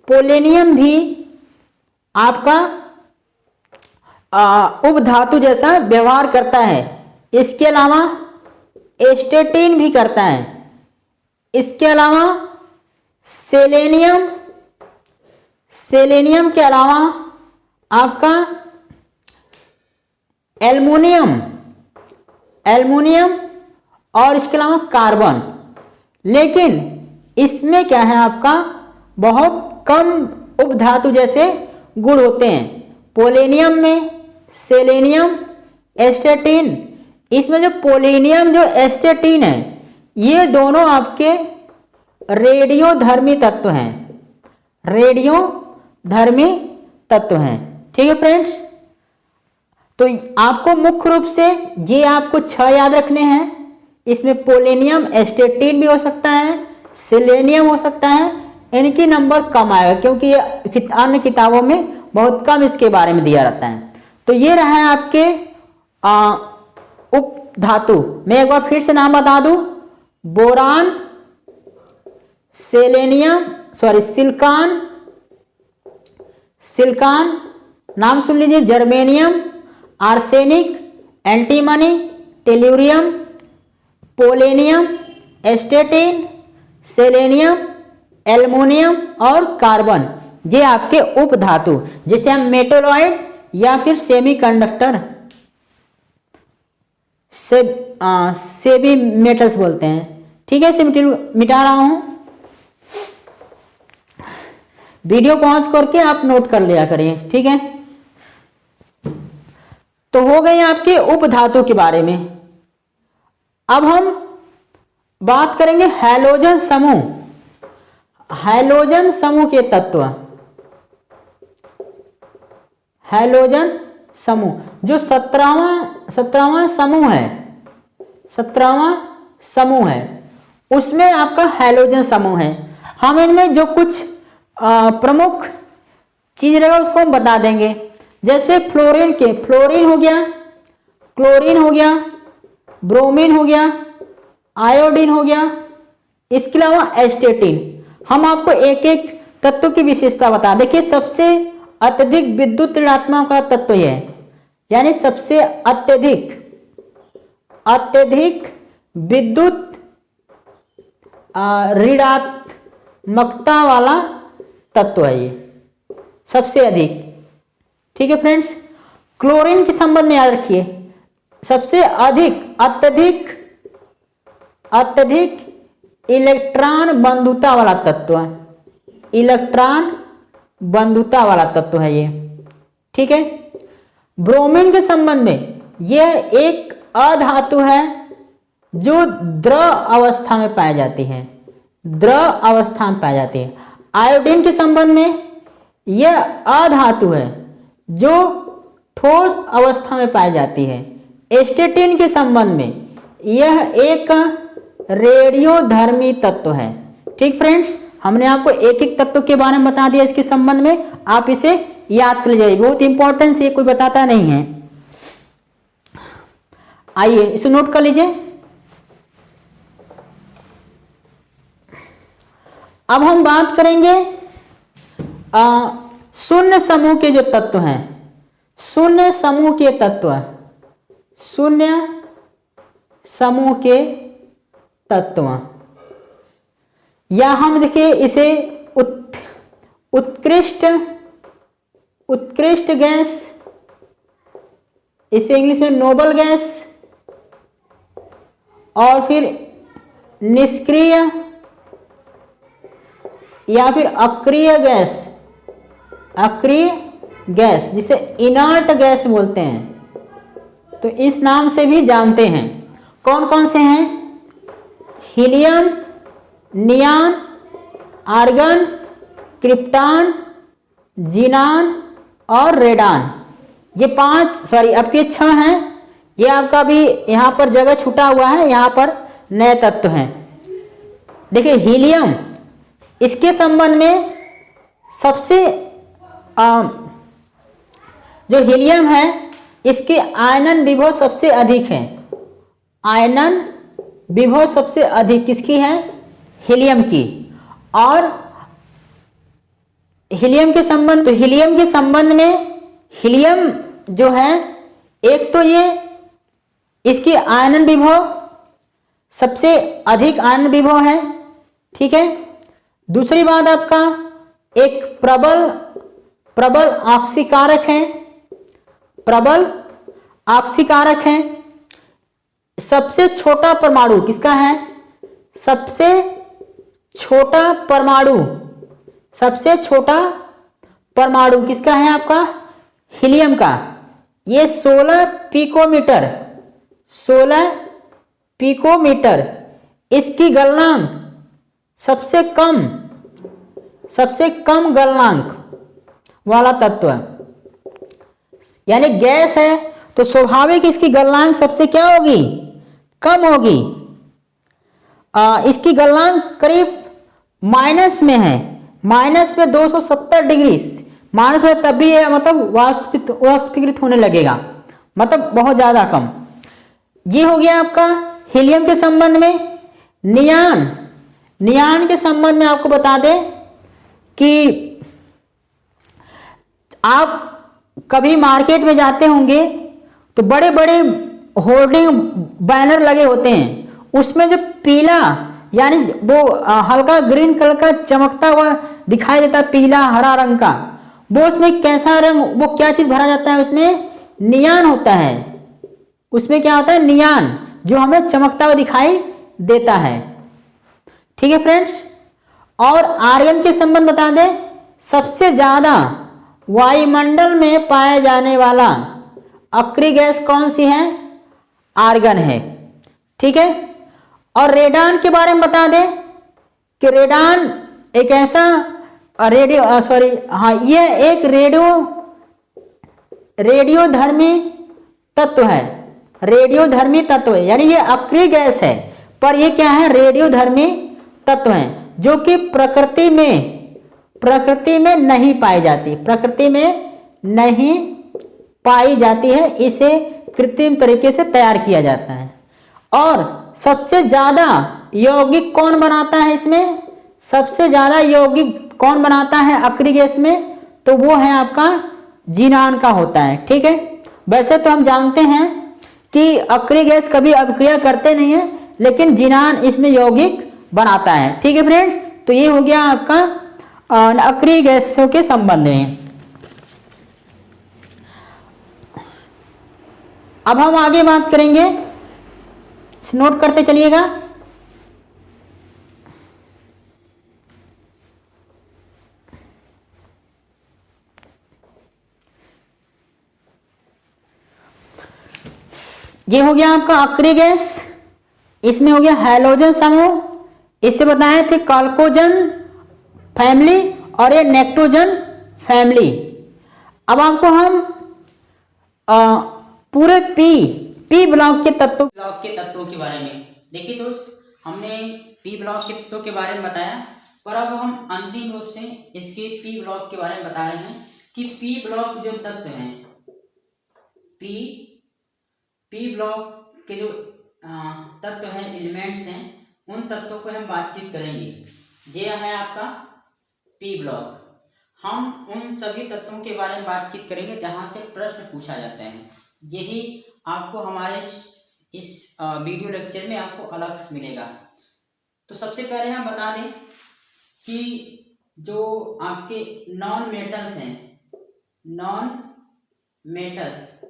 पोलेनियम भी आपका उपधातु जैसा व्यवहार करता है। इसके अलावा एस्टेटिन भी करता है। इसके अलावा सेलेनियम के अलावा आपका एल्युमिनियम और इसके अलावा कार्बन। लेकिन इसमें क्या है, आपका बहुत कम उपधातु जैसे गुण होते हैं। पोलेनियम में सेलेनियम, एस्टेटिन, इसमें जो पोलेनियम जो एस्टेटिन है, ये दोनों आपके रेडियोधर्मी तत्व हैं। ठीक है फ्रेंड्स, तो आपको मुख्य रूप से ये आपको 6 याद रखने हैं। इसमें पोलेनियम, एस्टेटिन भी हो सकता है, सेलेनियम हो सकता है। इनकी नंबर कम आएगा क्योंकि ये अन्य किताबों में बहुत कम इसके बारे में दिया रहता है। तो ये रहा है आपके उपधातु। मैं एक बार फिर से नाम बता दूं, बोरान, सिलिकॉन, नाम सुन लीजिए, germanium, arsenic, antimony, tellurium, polonium, astatine, selenium, aluminium और कार्बन। ये आपके उपधातु, जिसे हम मेटोलॉइड या फिर सेमीकंडक्टर सेमी मेटल्स बोलते हैं। ठीक है, इसे मिटा रहा हूं, वीडियो पॉज करके आप नोट कर लिया करिए। ठीक है, तो हो गए आपके उपधातु के बारे में। अब हम बात करेंगे हैलोजन समूह। हैलोजन समूह के तत्व, हैलोजन समूह जो 17वां समूह है, 17वां समूह है, उसमें आपका हैलोजन समूह है। हम इनमें जो कुछ प्रमुख चीज रहेगा उसको हम बता देंगे। जैसे फ्लोरीन के, फ्लोरीन हो गया, क्लोरीन हो गया, ब्रोमीन हो गया, आयोडीन हो गया, इसके अलावा एस्टेटिन। हम आपको एक एक तत्व की विशेषता बता। देखिए, सबसे अत्यधिक विद्युत ऋणात्मक का तत्व है, यानी सबसे अत्यधिक विद्युत ऋणात्मकता वाला तत्व है ये, सबसे अधिक। ठीक है फ्रेंड्स, क्लोरीन के संबंध में याद रखिए, सबसे अत्यधिक इलेक्ट्रॉन बंधुता वाला तत्व है, इलेक्ट्रॉन बंधुता वाला तत्व है ये। ठीक है, ब्रोमीन के संबंध में यह एक अधातु है जो द्रव अवस्था में पाई जाती है, द्रव अवस्था में पाई जाती है। आयोडीन के संबंध में यह अधातु है जो ठोस अवस्था में पाई जाती है। एस्टेटिन के संबंध में यह एक रेडियोधर्मी तत्व है। ठीक फ्रेंड्स, हमने आपको एक एक तत्व के बारे में बता दिया इसके संबंध में, आप इसे याद कर लीजिए, बहुत इंपॉर्टेंट है, कोई बताता नहीं है। आइए इसे नोट कर लीजिए। अब हम बात करेंगे शून्य समूह के जो तत्व हैं, शून्य समूह के तत्व, शून्य समूह के तत्व, या हम देखिए इसे उत्कृष्ट गैस, इसे इंग्लिश में नोबल गैस, और फिर निष्क्रिय या फिर अक्रिय गैस, अक्रिय गैस जिसे इनर्ट गैस बोलते हैं, तो इस नाम से भी जानते हैं। कौन कौन से हैं? हीलियम, नियान, आर्गन, क्रिप्टॉन, जीनान और रेडान। ये आपके 6 हैं। ये आपका भी यहाँ पर जगह छूटा हुआ है, यहाँ पर नए तत्व हैं। देखिए हीलियम, इसके संबंध में सबसे जो हीलियम है इसके आयनन विभव सबसे अधिक है। आयनन विभव सबसे अधिक किसकी है? हीलियम की। और हीलियम के संबंध, तो हीलियम के संबंध में हीलियम जो है, एक तो ये इसकी आयनन विभव सबसे अधिक आयनन विभव है। ठीक है, दूसरी बात आपका एक प्रबल ऑक्सीकारक है, प्रबल ऑक्सीकारक है। सबसे छोटा परमाणु किसका है? सबसे छोटा परमाणु, सबसे छोटा परमाणु किसका है आपका? हीलियम का। ये 16 पिकोमीटर, 16 पिकोमीटर इसकी गलनांक सबसे कम गलनांक वाला तत्व है। यानी गैस है तो स्वाभाविक इसकी गलनांक सबसे क्या होगी? कम होगी। इसकी गलनांक करीब माइनस में है, माइनस में 270 डिग्री, माइनस में तब भी है, मतलब वाष्पीकृत होने लगेगा, मतलब बहुत ज्यादा कम। ये हो गया आपका हीलियम के संबंध में। नियान के संबंध में आपको बता दें कि आप कभी मार्केट में जाते होंगे तो बड़े बड़े होर्डिंग बैनर लगे होते हैं, उसमें जो पीला यानी वो हल्का ग्रीन कलर का चमकता हुआ दिखाई देता है, पीला हरा रंग का, वो उसमें कैसा रंग, वो क्या चीज भरा जाता है उसमें, नियान होता है। उसमें क्या होता है, नियान, जो हमें चमकता हुआ दिखाई देता है। ठीक है फ्रेंड्स। और आर्गन के संबंध बता दें, सबसे ज्यादा वायुमंडल में पाया जाने वाला अक्रिय गैस कौन सी है, आर्गन है। ठीक है। और रेडान के बारे में बता दें कि रेडान एक ऐसा यह एक रेडियोधर्मी तत्व है। रेडियोधर्मी तत्व है, यानी ये अक्रिय गैस है, पर ये क्या है, रेडियोधर्मी तत्व है, जो कि प्रकृति में नहीं पाई जाती, प्रकृति में नहीं पाई जाती है, इसे कृत्रिम तरीके से तैयार किया जाता है। और सबसे ज्यादा यौगिक कौन बनाता है इसमें, सबसे ज्यादा यौगिक कौन बनाता है अक्रिय गैस में, तो वो है आपका जिनान का होता है। ठीक है। वैसे तो हम जानते हैं कि अक्रिय गैस कभी अभिक्रिया करते नहीं है, लेकिन जिनान इसमें यौगिक बनाता है। ठीक है फ्रेंड्स। तो ये हो गया आपका अक्रिय गैसों के संबंध में। अब हम आगे बात करेंगे, नोट करते चलिएगा। ये हो गया आपका अक्रिय गैस, इसमें हो गया हैलोजन समूह, इसे बताए थे कॉल्कोजन फैमिली और ये नेक्टोजन फैमिली। अब आपको हम पूरे पी ब्लॉक के तत्वों के बारे में देखिए दोस्त, हमने पी ब्लॉक के तत्वों के बारे में बताया, पर अब हम अंतिम रूप से इसके पी ब्लॉक के बारे में बता रहे हैं कि पी ब्लॉक जो तत्व हैं, पी ब्लॉक के जो तत्व हैं, एलिमेंट्स हैं, उन तत्वों पर हम बातचीत करेंगे। ये है आपका पी ब्लॉक। हम उन सभी तत्वों के बारे में बातचीत करेंगे जहां से प्रश्न पूछा जाता है। यही आपको हमारे इस वीडियो लेक्चर में आपको अलग मिलेगा। तो सबसे पहले हम बता दें कि जो आपके नॉन मेटल्स हैं, नॉन मेटल्स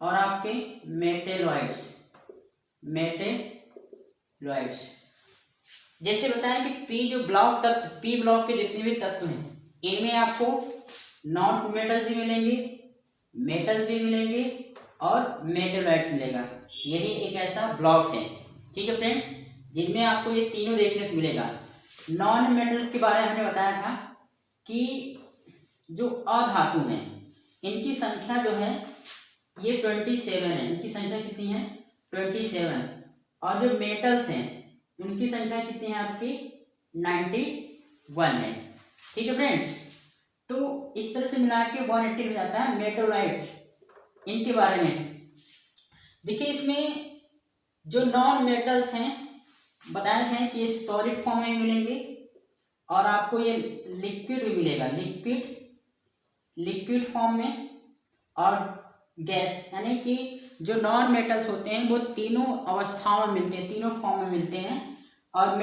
और आपके मेटेलॉइड्स, जैसे बताएं कि पी जो ब्लॉक तत्व, पी ब्लॉक के जितने भी तत्व हैं, इनमें आपको नॉन मेटल्स भी मिलेंगे, मेटल्स भी मिलेंगे और मेटेलॉइड्स मिलेगा। यही एक ऐसा ब्लॉक है। ठीक है फ्रेंड्स, जिनमें आपको ये तीनों देखने को मिलेगा। नॉन मेटल्स के बारे में हमने बताया था कि जो अधातु हैं, इनकी संख्या जो है ये 27 है। इनकी संख्या कितनी है, 27। और जो मेटल्स हैं उनकी संख्या कितनी है आपकी, 91 है। ठीक है फ्रेंड्स। तो इस तरह से मिला के 180 हो जाता है मेटेलॉइड। इनके बारे में देखिए, इसमें जो नॉन मेटल्स हैं बताए थे कि ये सॉलिड फॉर्म में मिलेंगे और आपको ये लिक्विड भी मिलेगा, लिक्विड फॉर्म में, और गैस, यानी कि जो नॉन मेटल्स होते हैं वो तीनों अवस्थाओं में मिलते हैं, तीनों फॉर्म में मिलते हैं। और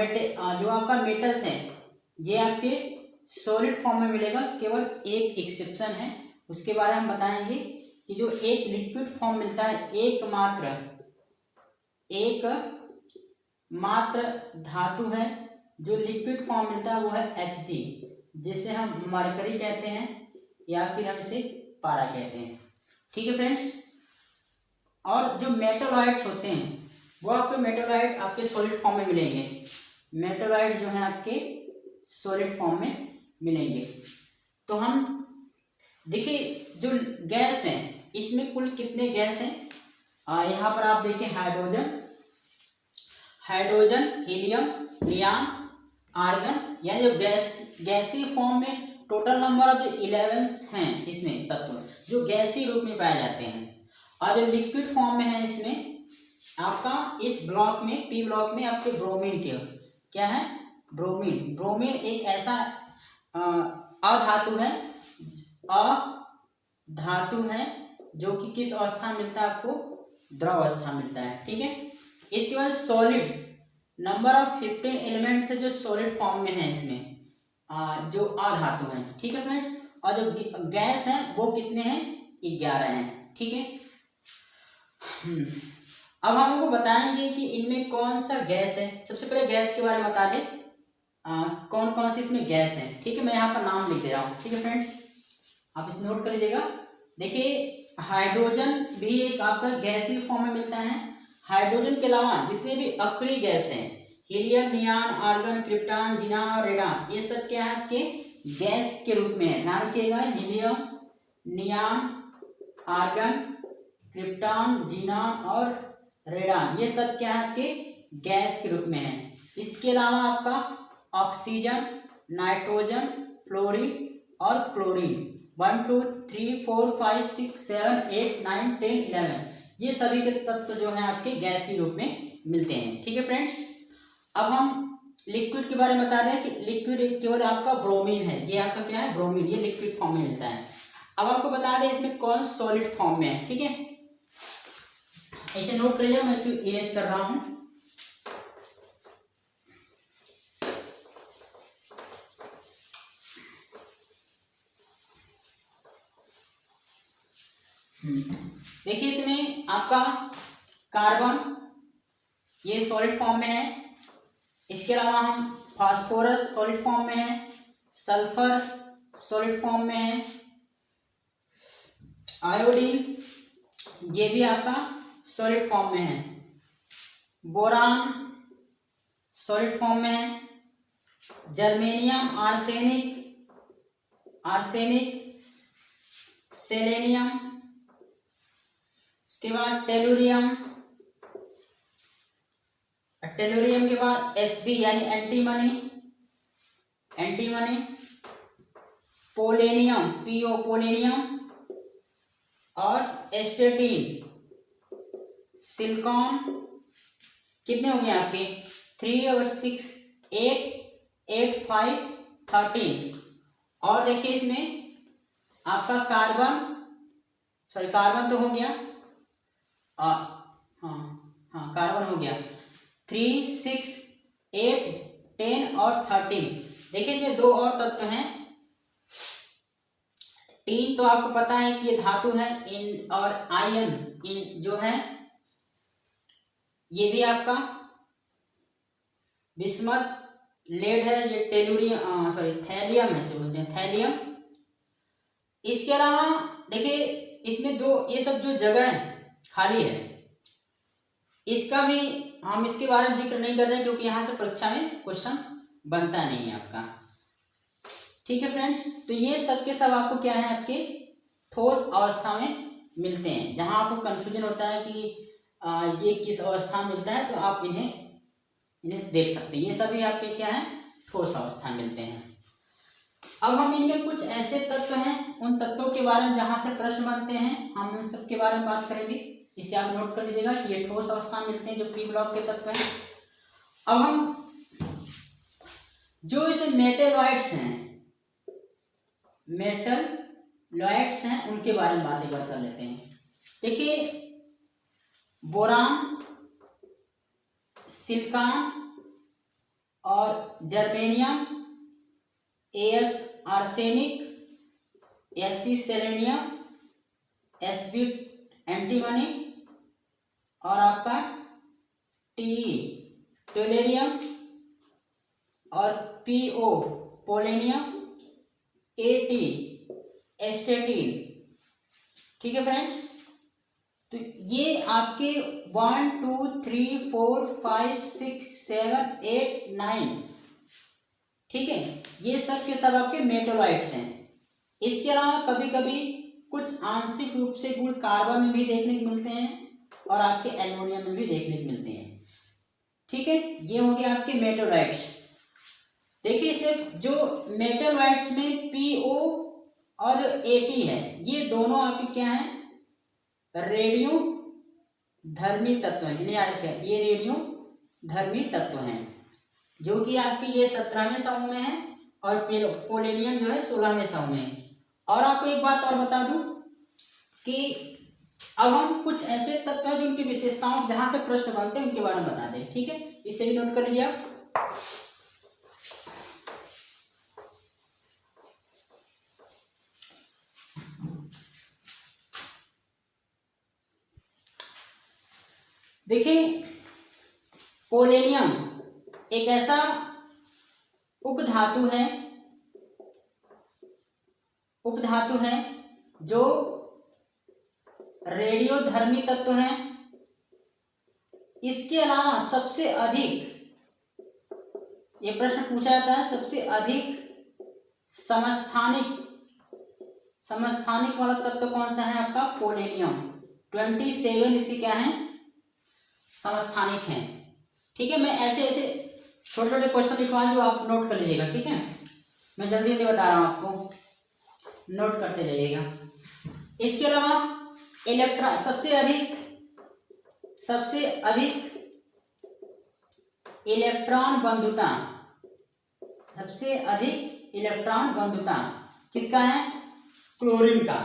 जो आपका मेटल्स हैं ये आपके सॉलिड फॉर्म में मिलेगा। केवल एक एक्सेप्शन है, उसके बारे में हम बताएंगे कि जो एक लिक्विड फॉर्म मिलता है, एकमात्र धातु है जो लिक्विड फॉर्म मिलता है, वो है Hg, जिसे हम मरकरी कहते हैं या फिर हम इसे पारा कहते हैं। ठीक है फ्रेंड्स। और जो मेटेलॉइड्स होते हैं वो आपके मेटेलॉइड आपके सॉलिड फॉर्म में मिलेंगे। मेटेलॉइड जो है आपके सॉलिड फॉर्म में मिलेंगे। तो हम देखिए जो गैस हैं, इसमें कुल कितने गैस हैं, यहाँ पर आप देखिए हाइड्रोजन, हीलियम, नियान, आर्गन, यानी जो गैसीय फॉर्म में टोटल नंबर ऑफ जो 11 हैं इसमें तत्व जो गैसीय रूप में पाए जाते हैं। और जो लिक्विड फॉर्म में है इसमें आपका इस ब्लॉक में, पी ब्लॉक में आपके ब्रोमीन के क्या है, ब्रोमीन एक ऐसा अधातु है जो कि किस अवस्था में मिलता है आपको, द्रव अवस्था मिलता है। ठीक है। इसके बाद सॉलिड, नंबर ऑफ 15 एलिमेंट्स है जो सॉलिड फॉर्म में है इसमें, जो अधातु हैं, ठीक है फ्रेंड्स। और जो गैस है वो कितने हैं, 11 हैं, ठीक है। अब हम आपको बताएंगे कि इनमें कौन सा गैस है। सबसे पहले गैस के बारे में बता दें, कौन कौन सी इसमें गैस है, ठीक है। मैं यहाँ पर नाम लिख दे रहा हूँ, ठीक है फ्रेंड्स, आप इसे नोट कर लीजिएगा। देखिए हाइड्रोजन भी एक आपका गैसीय फॉर्म में मिलता है। हाइड्रोजन के अलावा जितने भी अक्रिय गैस हैं, हीलियम, नियान, आर्गन, क्रिप्टॉन, जिनान और रेडान, ये सब क्या है आपके गैस के रूप में है। ध्यान रखिएगा, हीलियम, नियान, आर्गन, क्रिप्टॉन, जिनान और रेडान, ये सब क्या है आपके गैस के रूप में है। इसके अलावा आपका ऑक्सीजन, नाइट्रोजन, फ्लोरीन और क्लोरीन, 1 2 3 4 5 6 7 8 9 10 11, ये सभी के तत्व जो है आपके गैसीय रूप में मिलते हैं, ठीक है फ्रेंड्स। अब हम लिक्विड के बारे में बता दें कि लिक्विड केवल आपका ब्रोमीन है, ये आपका क्या है, ब्रोमीन, ये लिक्विड फॉर्म में मिलता है। अब आपको बता दें इसमें कौन सॉलिड फॉर्म में है, ठीक है। ऐसे नोट करिए, मैं इसे इरेज कर रहा हूं। देखिए इसमें आपका कार्बन ये सॉलिड फॉर्म में है। इसके अलावा हम फास्फोरस सॉलिड फॉर्म में है, सल्फर सॉलिड फॉर्म में है, आयोडीन ये भी आपका सॉलिड फॉर्म में है, बोरान सॉलिड फॉर्म में है, जर्मेनियम, आर्सेनिक, सेलेनियम, इसके बाद टेलुरियम के बाद Sb यानी एंटीमनी, पोलेनियम PO पोलेनियम और एस्टेटीन, सिलिकॉन। कितने हो गए आपके 3 और 6 8 5 13। और देखिए इसमें आपका कार्बन तो हो गया, हाँ कार्बन हो गया 3 6 8 10 और 13। देखिए इसमें 2 और तत्व हैं। टीन तो आपको पता है कि ये धातु है, इन और आयन इन जो है ये भी आपका बिस्मथ, लेड है, ये थैलियम है, इसे बोलते हैं थैलियम। इसके अलावा देखिए इसमें 2 ये सब जो जगह है खाली है, इसका भी हम इसके बारे में जिक्र नहीं कर रहे हैं क्योंकि यहाँ से परीक्षा में क्वेश्चन बनता नहीं है आपका, ठीक है फ्रेंड्स। तो ये सब के सब आपको क्या है आपके ठोस अवस्था में मिलते हैं। जहाँ आपको कंफ्यूजन होता है कि ये किस अवस्था में मिलता है, तो आप इन्हें देख सकते हैं। ये सभी आपके क्या है ठोस अवस्था में मिलते हैं। अब हम इनमें कुछ ऐसे तत्व हैं, उन तत्वों के बारे में जहाँ से प्रश्न बनते हैं हम उन सब के बारे में बात करेंगे। इसे आप नोट कर लीजिएगा कि ये ठोस अवस्था में मिलते हैं जो पी ब्लॉक के तत्व हैं। अब हम जो इसे मेटेलॉइड्स हैं उनके बारे में बात एक बार कर लेते हैं। देखिए बोरान, सिलिकॉन और germanium, As arsenic, Sc selenium, Sb antimony और आपका Te टेलेरियम और PO पोलेनियम, At एस्टेटीन, ठीक है फ्रेंड्स। तो ये आपके 1 2 3 4 5 6 7 8 9, ठीक है, ये सब के सब आपके मेटोलाइट्स हैं। इसके अलावा कभी कभी कुछ आंशिक रूप से गुण कार्बन में भी देखने को मिलते हैं और आपके एल्युमिनियम में भी देखने को मिलते हैं, ठीक है। ये हो गया आपके मेटोलाइट्स। देखिए इसमें जो मेटोलाइट्स में PO और At है, ये दोनों आपके क्या है रेडियो धर्मी तत्व हैं। इन्हें याद रखें, ये रेडियो धर्मी तत्व हैं जो कि आपके ये 17वें समूह में है और पोलेनियम जो है 16वें समूह में है। और आपको एक बात और बता दूं कि अब हम कुछ ऐसे तत्व हैं जो उनकी विशेषताओं जहां से प्रश्न बनते हैं उनके बारे में बता दें, ठीक है, इसे भी नोट कर लीजिए आप। देखिए, पोलेनियम एक ऐसा उपधातु है जो रेडियोधर्मी तत्व है। इसके अलावा सबसे अधिक, ये प्रश्न पूछा जाता है, सबसे अधिक समस्थानिक वाला तत्व कौन सा है आपका? पोलेनियम। 27 इसके क्या है? समस्थानिक हैं। ठीक है, मैं ऐसे ऐसे छोटे छोटे क्वेश्चन लिखवा जो आप नोट कर लीजिएगा, ठीक है, मैं जल्दी जल्दी बता रहा हूँ आपको, नोट करते जाइएगा। इसके अलावा इलेक्ट्रॉन सबसे अधिक इलेक्ट्रॉन बंधुता, सबसे अधिक इलेक्ट्रॉन बंधुता किसका है? क्लोरीन का।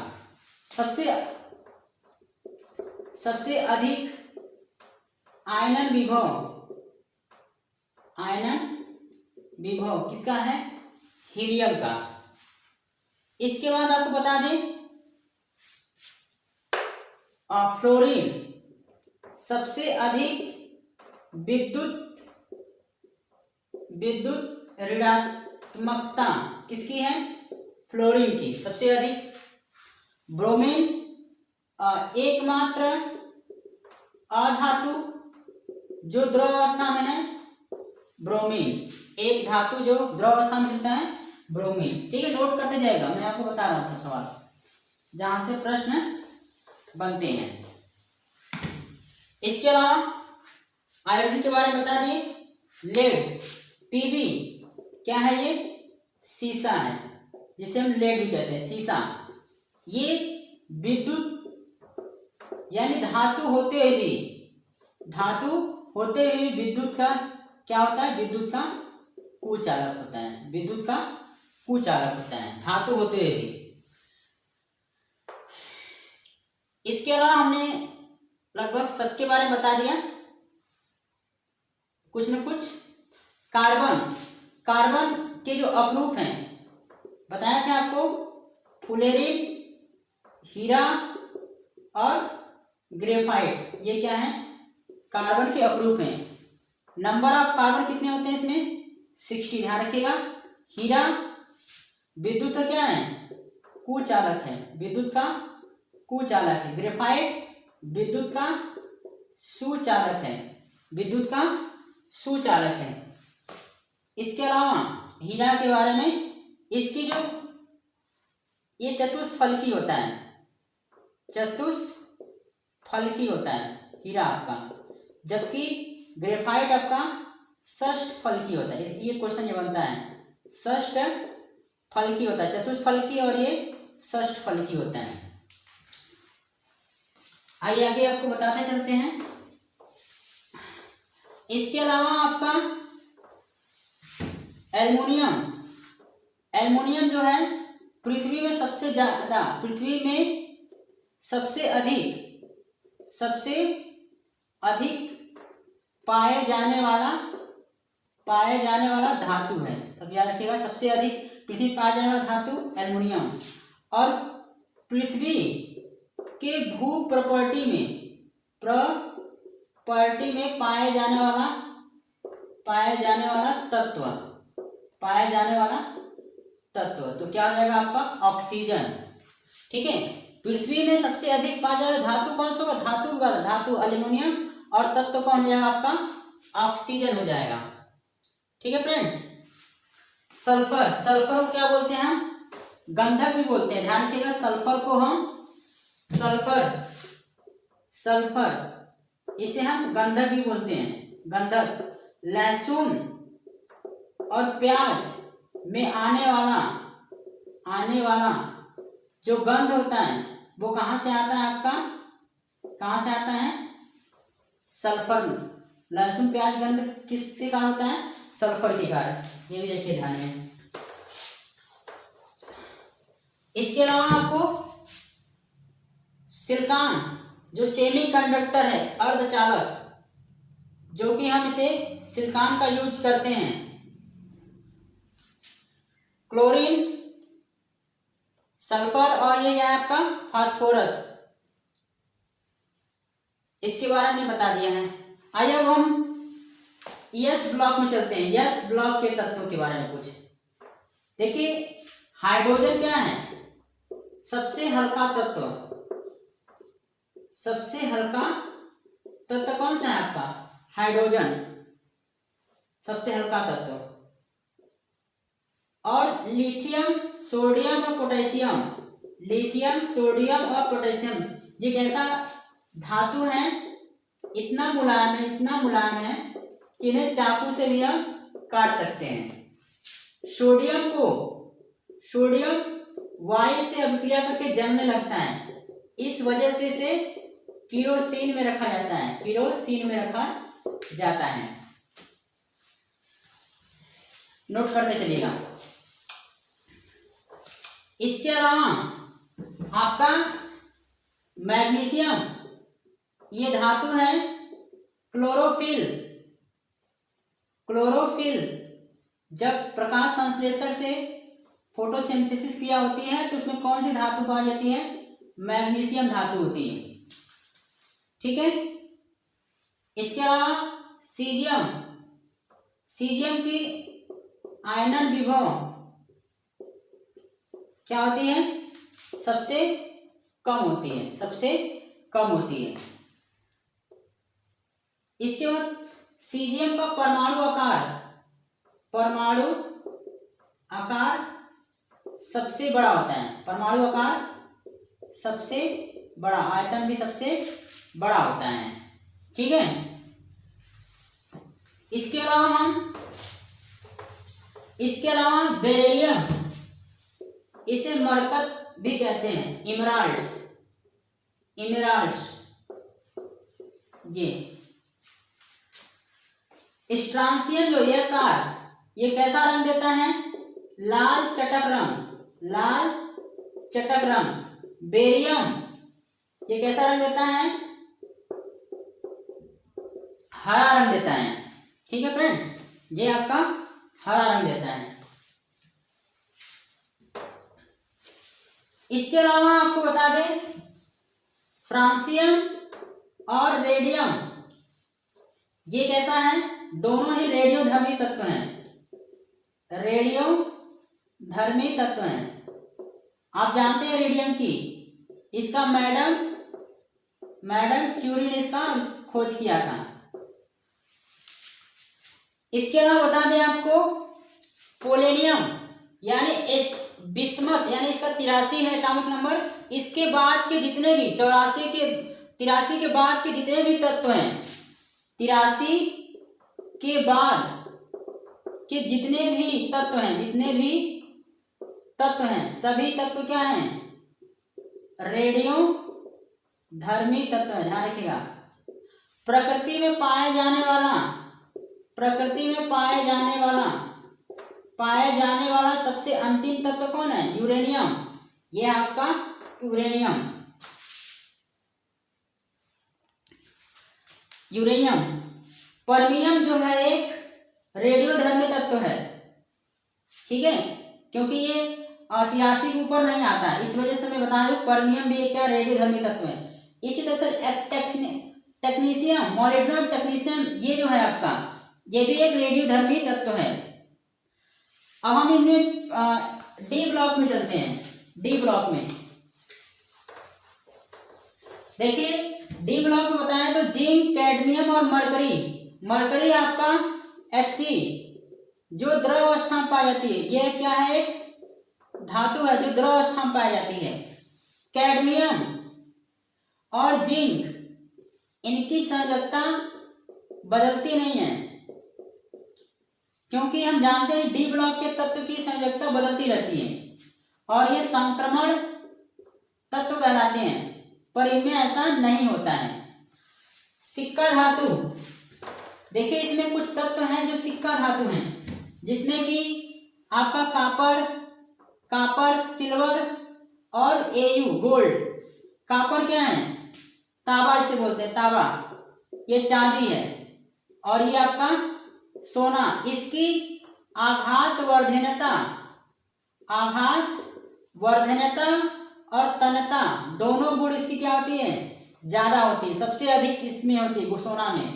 सबसे अधिक आयनन विभव किसका है? हीलियम का। इसके बाद आपको बता दें फ्लोरीन, सबसे अधिक विद्युत ऋणात्मकता किसकी है? फ्लोरीन की सबसे अधिक। ब्रोमीन एकमात्र अधातु जो द्रव अवस्था में है, ब्रोमीन, एक धातु जो द्रव अवस्था में मिलता है, ब्रोमीन। ठीक है, नोट करते जाएगा, मैं आपको बता रहा हूँ सब सवाल जहां से प्रश्न बनते हैं। इसके अलावा आयोडीन के बारे में बता दिए। लेड, पीबी क्या है? ये सीसा है, जिसे हम लेड भी कहते हैं, सीसा। ये विद्युत यानी धातु होते हुए विद्युत का क्या होता है? विद्युत का कुचालक होता है, विद्युत का कुचालक होता है, धातु होते हुए भी। इसके अलावा हमने लगभग सबके बारे में बता दिया, कुछ न कुछ। कार्बन के जो अपरूप हैं बताया था आपको, फुलेरिन, हीरा और ग्रेफाइट, ये क्या है? कार्बन के अपरूप हैं। नंबर ऑफ कार्बन कितने होते हैं इसमें? 60, ध्यान रखिएगा। हीरा विद्युत का क्या है? कुचालक है, विद्युत का कुचालक है। ग्रेफाइट विद्युत का सुचालक है, विद्युत का सुचालक है। इसके अलावा हीरा के बारे में, इसकी जो ये चतुष्फलकी होता है, चतुष्फलकी होता है हीरा आपका, जबकि ग्रेफाइट आपका षष्ठफलकी होता है। ये क्वेश्चन ये बनता है, षष्ठफलकी होता है, चतुष्फलकी और ये षष्ठफलकी होता है। आइए आगे आपको बताते चलते हैं। इसके अलावा आपका एल्युमिनियम जो है पृथ्वी में सबसे अधिक पाए जाने वाला धातु है। सब याद रखिएगा, सबसे अधिक पृथ्वी पाया जाने वाला धातु एल्युमिनियम। और पृथ्वी के भू प्रॉपर्टी में पाए जाने वाला तत्व तो क्या हो जाएगा आपका? ऑक्सीजन। ठीक है, पृथ्वी में सबसे अधिक पाया जाने वाला धातु कौन सा होगा? धातु एल्युमिनियम, और तत्व कौन हो जाएगा आपका? ऑक्सीजन हो जाएगा। ठीक है फ्रेंड। सल्फर को क्या बोलते हैं हम? गंधक भी बोलते हैं, ध्यान रखिएगा। सल्फर को हम सल्फर इसे हम गंधक भी बोलते हैं, गंधक। लहसुन और प्याज में आने वाला जो गंध होता है वो कहाँ से आता है आपका? कहाँ से आता है? सल्फर। लहसुन प्याज गंध किसके कारण होता है? सल्फर के कारण। ये भी देखिए ध्यान में। इसके अलावा आपको सिलिकॉन जो सेमीकंडक्टर है, अर्धचालक, जो कि हम इसे सिलिकॉन का यूज करते हैं। क्लोरीन, सल्फर और ये क्या है आपका फास्फोरस, इसके बारे में बता दिया है। आइए अब हम यस ब्लॉक में चलते हैं। यस ब्लॉक के तत्वों के बारे में कुछ देखिए। हाइड्रोजन क्या है? सबसे हल्का तत्व। सबसे हल्का तत्व कौन सा है आपका? हाइड्रोजन, सबसे हल्का तत्व। और लिथियम, सोडियम और पोटेशियम, लिथियम, सोडियम और पोटेशियम, ये कैसा धातु है? इतना मुलायम है, इतना मुलायम है कि इन्हें चाकू से भी हम काट सकते हैं। सोडियम वायु से अभिक्रिया करके जलने लगता है, इस वजह से इसे केरोसिन में रखा जाता है, केरोसिन में रखा जाता है। नोट करते चलिएगा। इसके अलावा आपका मैग्नीशियम, ये धातु है क्लोरोफिल। क्लोरोफिल जब प्रकाश संश्लेषण से फोटोसिंथेसिस क्रिया होती है तो उसमें कौन सी धातु पाई जाती है? मैग्नीशियम धातु होती है। ठीक है। इसके अलावा सीजियम, सीजियम की आयनन विभव क्या होती है? सबसे कम होती है, सबसे कम होती है। इसके बाद सीजियम का परमाणु आकार सबसे बड़ा होता है। परमाणु आकार सबसे बड़ा, आयतन भी सबसे बड़ा होता है। ठीक है। इसके अलावा बेरिलियम, इसे मरकत भी कहते हैं, इमराल्ड्स, ये स्ट्रांसियम जो SR, ये कैसा रंग देता है? लाल चटक रंग। बेरियम ये कैसा रंग देता है? हरा रंग देता है। ठीक है फ्रेंड्स, ये आपका हरा रंग देता है। इसके अलावा आपको बता दें फ्रांसियम और रेडियम, ये कैसा है? दोनों ही रेडियोधर्मी तत्व हैं, रेडियोधर्मी तत्व हैं। आप जानते हैं रेडियम की, इसका मैडम क्यूरी ने इसका खोज किया था। इसके अलावा बता दें आपको पोलेनियम यानी बिस्मथ, यानी इसका 83 है एटॉमिक नंबर। इसके बाद के जितने भी 83 के बाद के जितने भी तत्व हैं, 83 के बाद के जितने भी तत्व हैं, सभी तत्व क्या हैं? रेडियो धर्मी तत्व है। ध्यान रखिएगा। प्रकृति में पाए जाने वाला सबसे अंतिम तत्व कौन है? यूरेनियम। ये आपका यूरेनियम। परमियम जो है एक रेडियोधर्मी तत्व है। ठीक है, क्योंकि ये 83 के ऊपर नहीं आता है, इस वजह से मैं बता रहा हूँ परमियम भी एक क्या रेडियोधर्मी तत्व है। इसी तरह से टेक्नीशियम, मॉलिब्डेनम टेक्नीशियम, ये जो है आपका, ये भी एक रेडियोधर्मी तत्व है। अब हम इनमें डी ब्लॉक में चलते हैं। डी ब्लॉक में देखिए, डी ब्लॉक में बताएं तो जिंक, कैडमियम और मरकरी आपका Hg जो द्रव अवस्था में पाई जाती है, ये क्या है? एक धातु है जो द्रव अवस्था में पाई जाती है। कैडमियम और जिंक, इनकी संयोजकता बदलती नहीं है, क्योंकि हम जानते हैं डी ब्लॉक के तत्व की संयोजकता बदलती रहती है और ये संक्रमण तत्व कहलाते हैं, पर इनमें ऐसा नहीं होता है। सिक्का धातु, देखिए इसमें कुछ तत्व हैं जो सिक्का धातु हैं, जिसमें कि आपका कापर, सिल्वर और Au गोल्ड। कापर क्या है? तांबा इसे बोलते हैं, तांबा। ये चांदी है और ये आपका सोना। इसकी आघात वर्धनता और तन्यता दोनों गुण इसकी क्या होती है, ज्यादा होती है, सबसे अधिक इसमें होती है सोना में।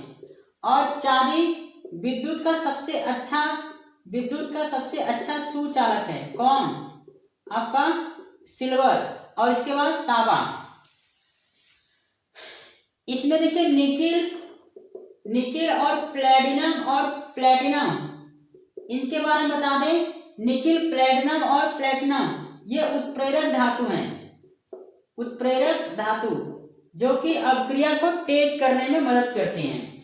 और चांदी विद्युत का सबसे अच्छा सुचालक है। कौन? आपका सिल्वर। और इसके बाद तांबा। इसमें देखिए निकिल और प्लेटिनम इनके बारे में बता दें। निकिल, प्लेटिनम और प्लेटिनम ये उत्प्रेरक धातु हैं, उत्प्रेरक धातु जो कि अभिक्रिया को तेज करने में मदद करती हैं।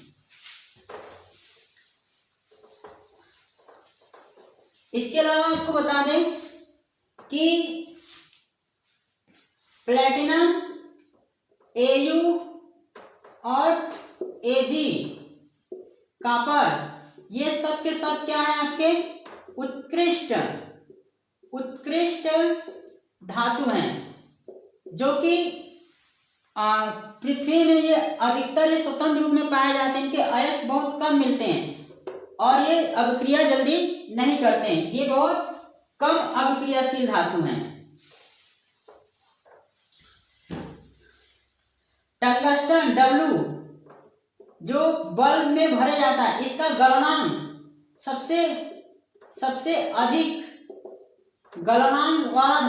इसके अलावा आपको बता दें कि प्लेटिनम, Au और Ag, कॉपर, ये सब के सब क्या है आपके उत्कृष्ट धातु हैं, जो कि पृथ्वी में ये अधिकतर स्वतंत्र रूप में पाए जाते हैं। इनके अयस्क बहुत कम मिलते हैं और ये अभिक्रिया जल्दी नहीं करते हैं। ये बहुत कम अभिक्रियाशील धातु हैं। टंगस्टन W जो बल्ब में भरे जाता है, इसका गलनांक सबसे अधिक गलनांक वाला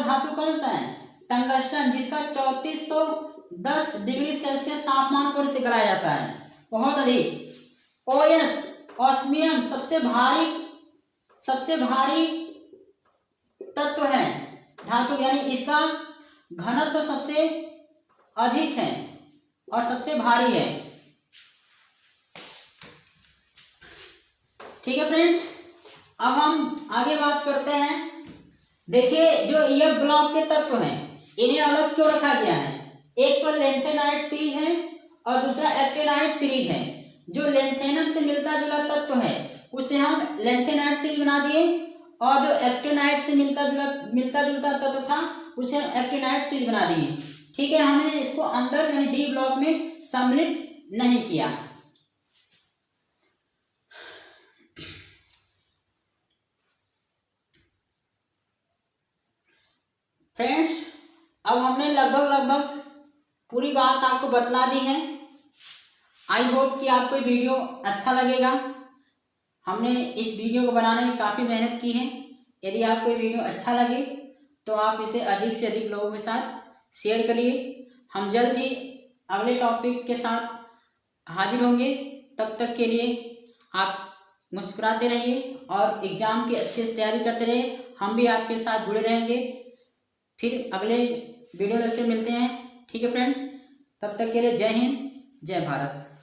धातु कौन सा है? टंगस्टन, जिसका 3410 डिग्री सेल्सियस तापमान पर इसे गलाया जाता है, बहुत अधिक। ऑस्मियम सबसे भारी तत्व है, धातु, यानी इसका घनत्व सबसे अधिक है और सबसे भारी है। ठीक है फ्रेंड्स, अब हम आगे बात करते हैं। देखिए जो ये ब्लॉक के तत्व हैं, इन्हें अलग क्यों रखा गया है? एक तो लेंथेनाइट सीरीज है और दूसरा एक्टिनाइट सीरीज है। जो लेंथेनम से मिलता जुला तत्व है उसे हम लेंथेनाइट सीरीज बना दिए, और जो एक्टिनाइट से मिलता जुलता तत्व था उसे हम एक्टिनाइट सीरीज बना दिए। ठीक है, हमने इसको अंदर यानी डी ब्लॉक में सम्मिलित नहीं किया। फ्रेंड्स, अब हमने लगभग पूरी बात आपको बतला दी है। आई होप कि आपको वीडियो अच्छा लगेगा। हमने इस वीडियो को बनाने में काफ़ी मेहनत की है। यदि आपको वीडियो अच्छा लगे तो आप इसे अधिक से अधिक लोगों के साथ शेयर करिए। हम जल्द ही अगले टॉपिक के साथ हाजिर होंगे। तब तक के लिए आप मुस्कुराते रहिए और एग्ज़ाम की अच्छे से तैयारी करते रहिए। हम भी आपके साथ जुड़े रहेंगे। फिर अगले वीडियो लेक्चर मिलते हैं। ठीक है फ्रेंड्स, तब तक के लिए जय हिंद, जय भारत।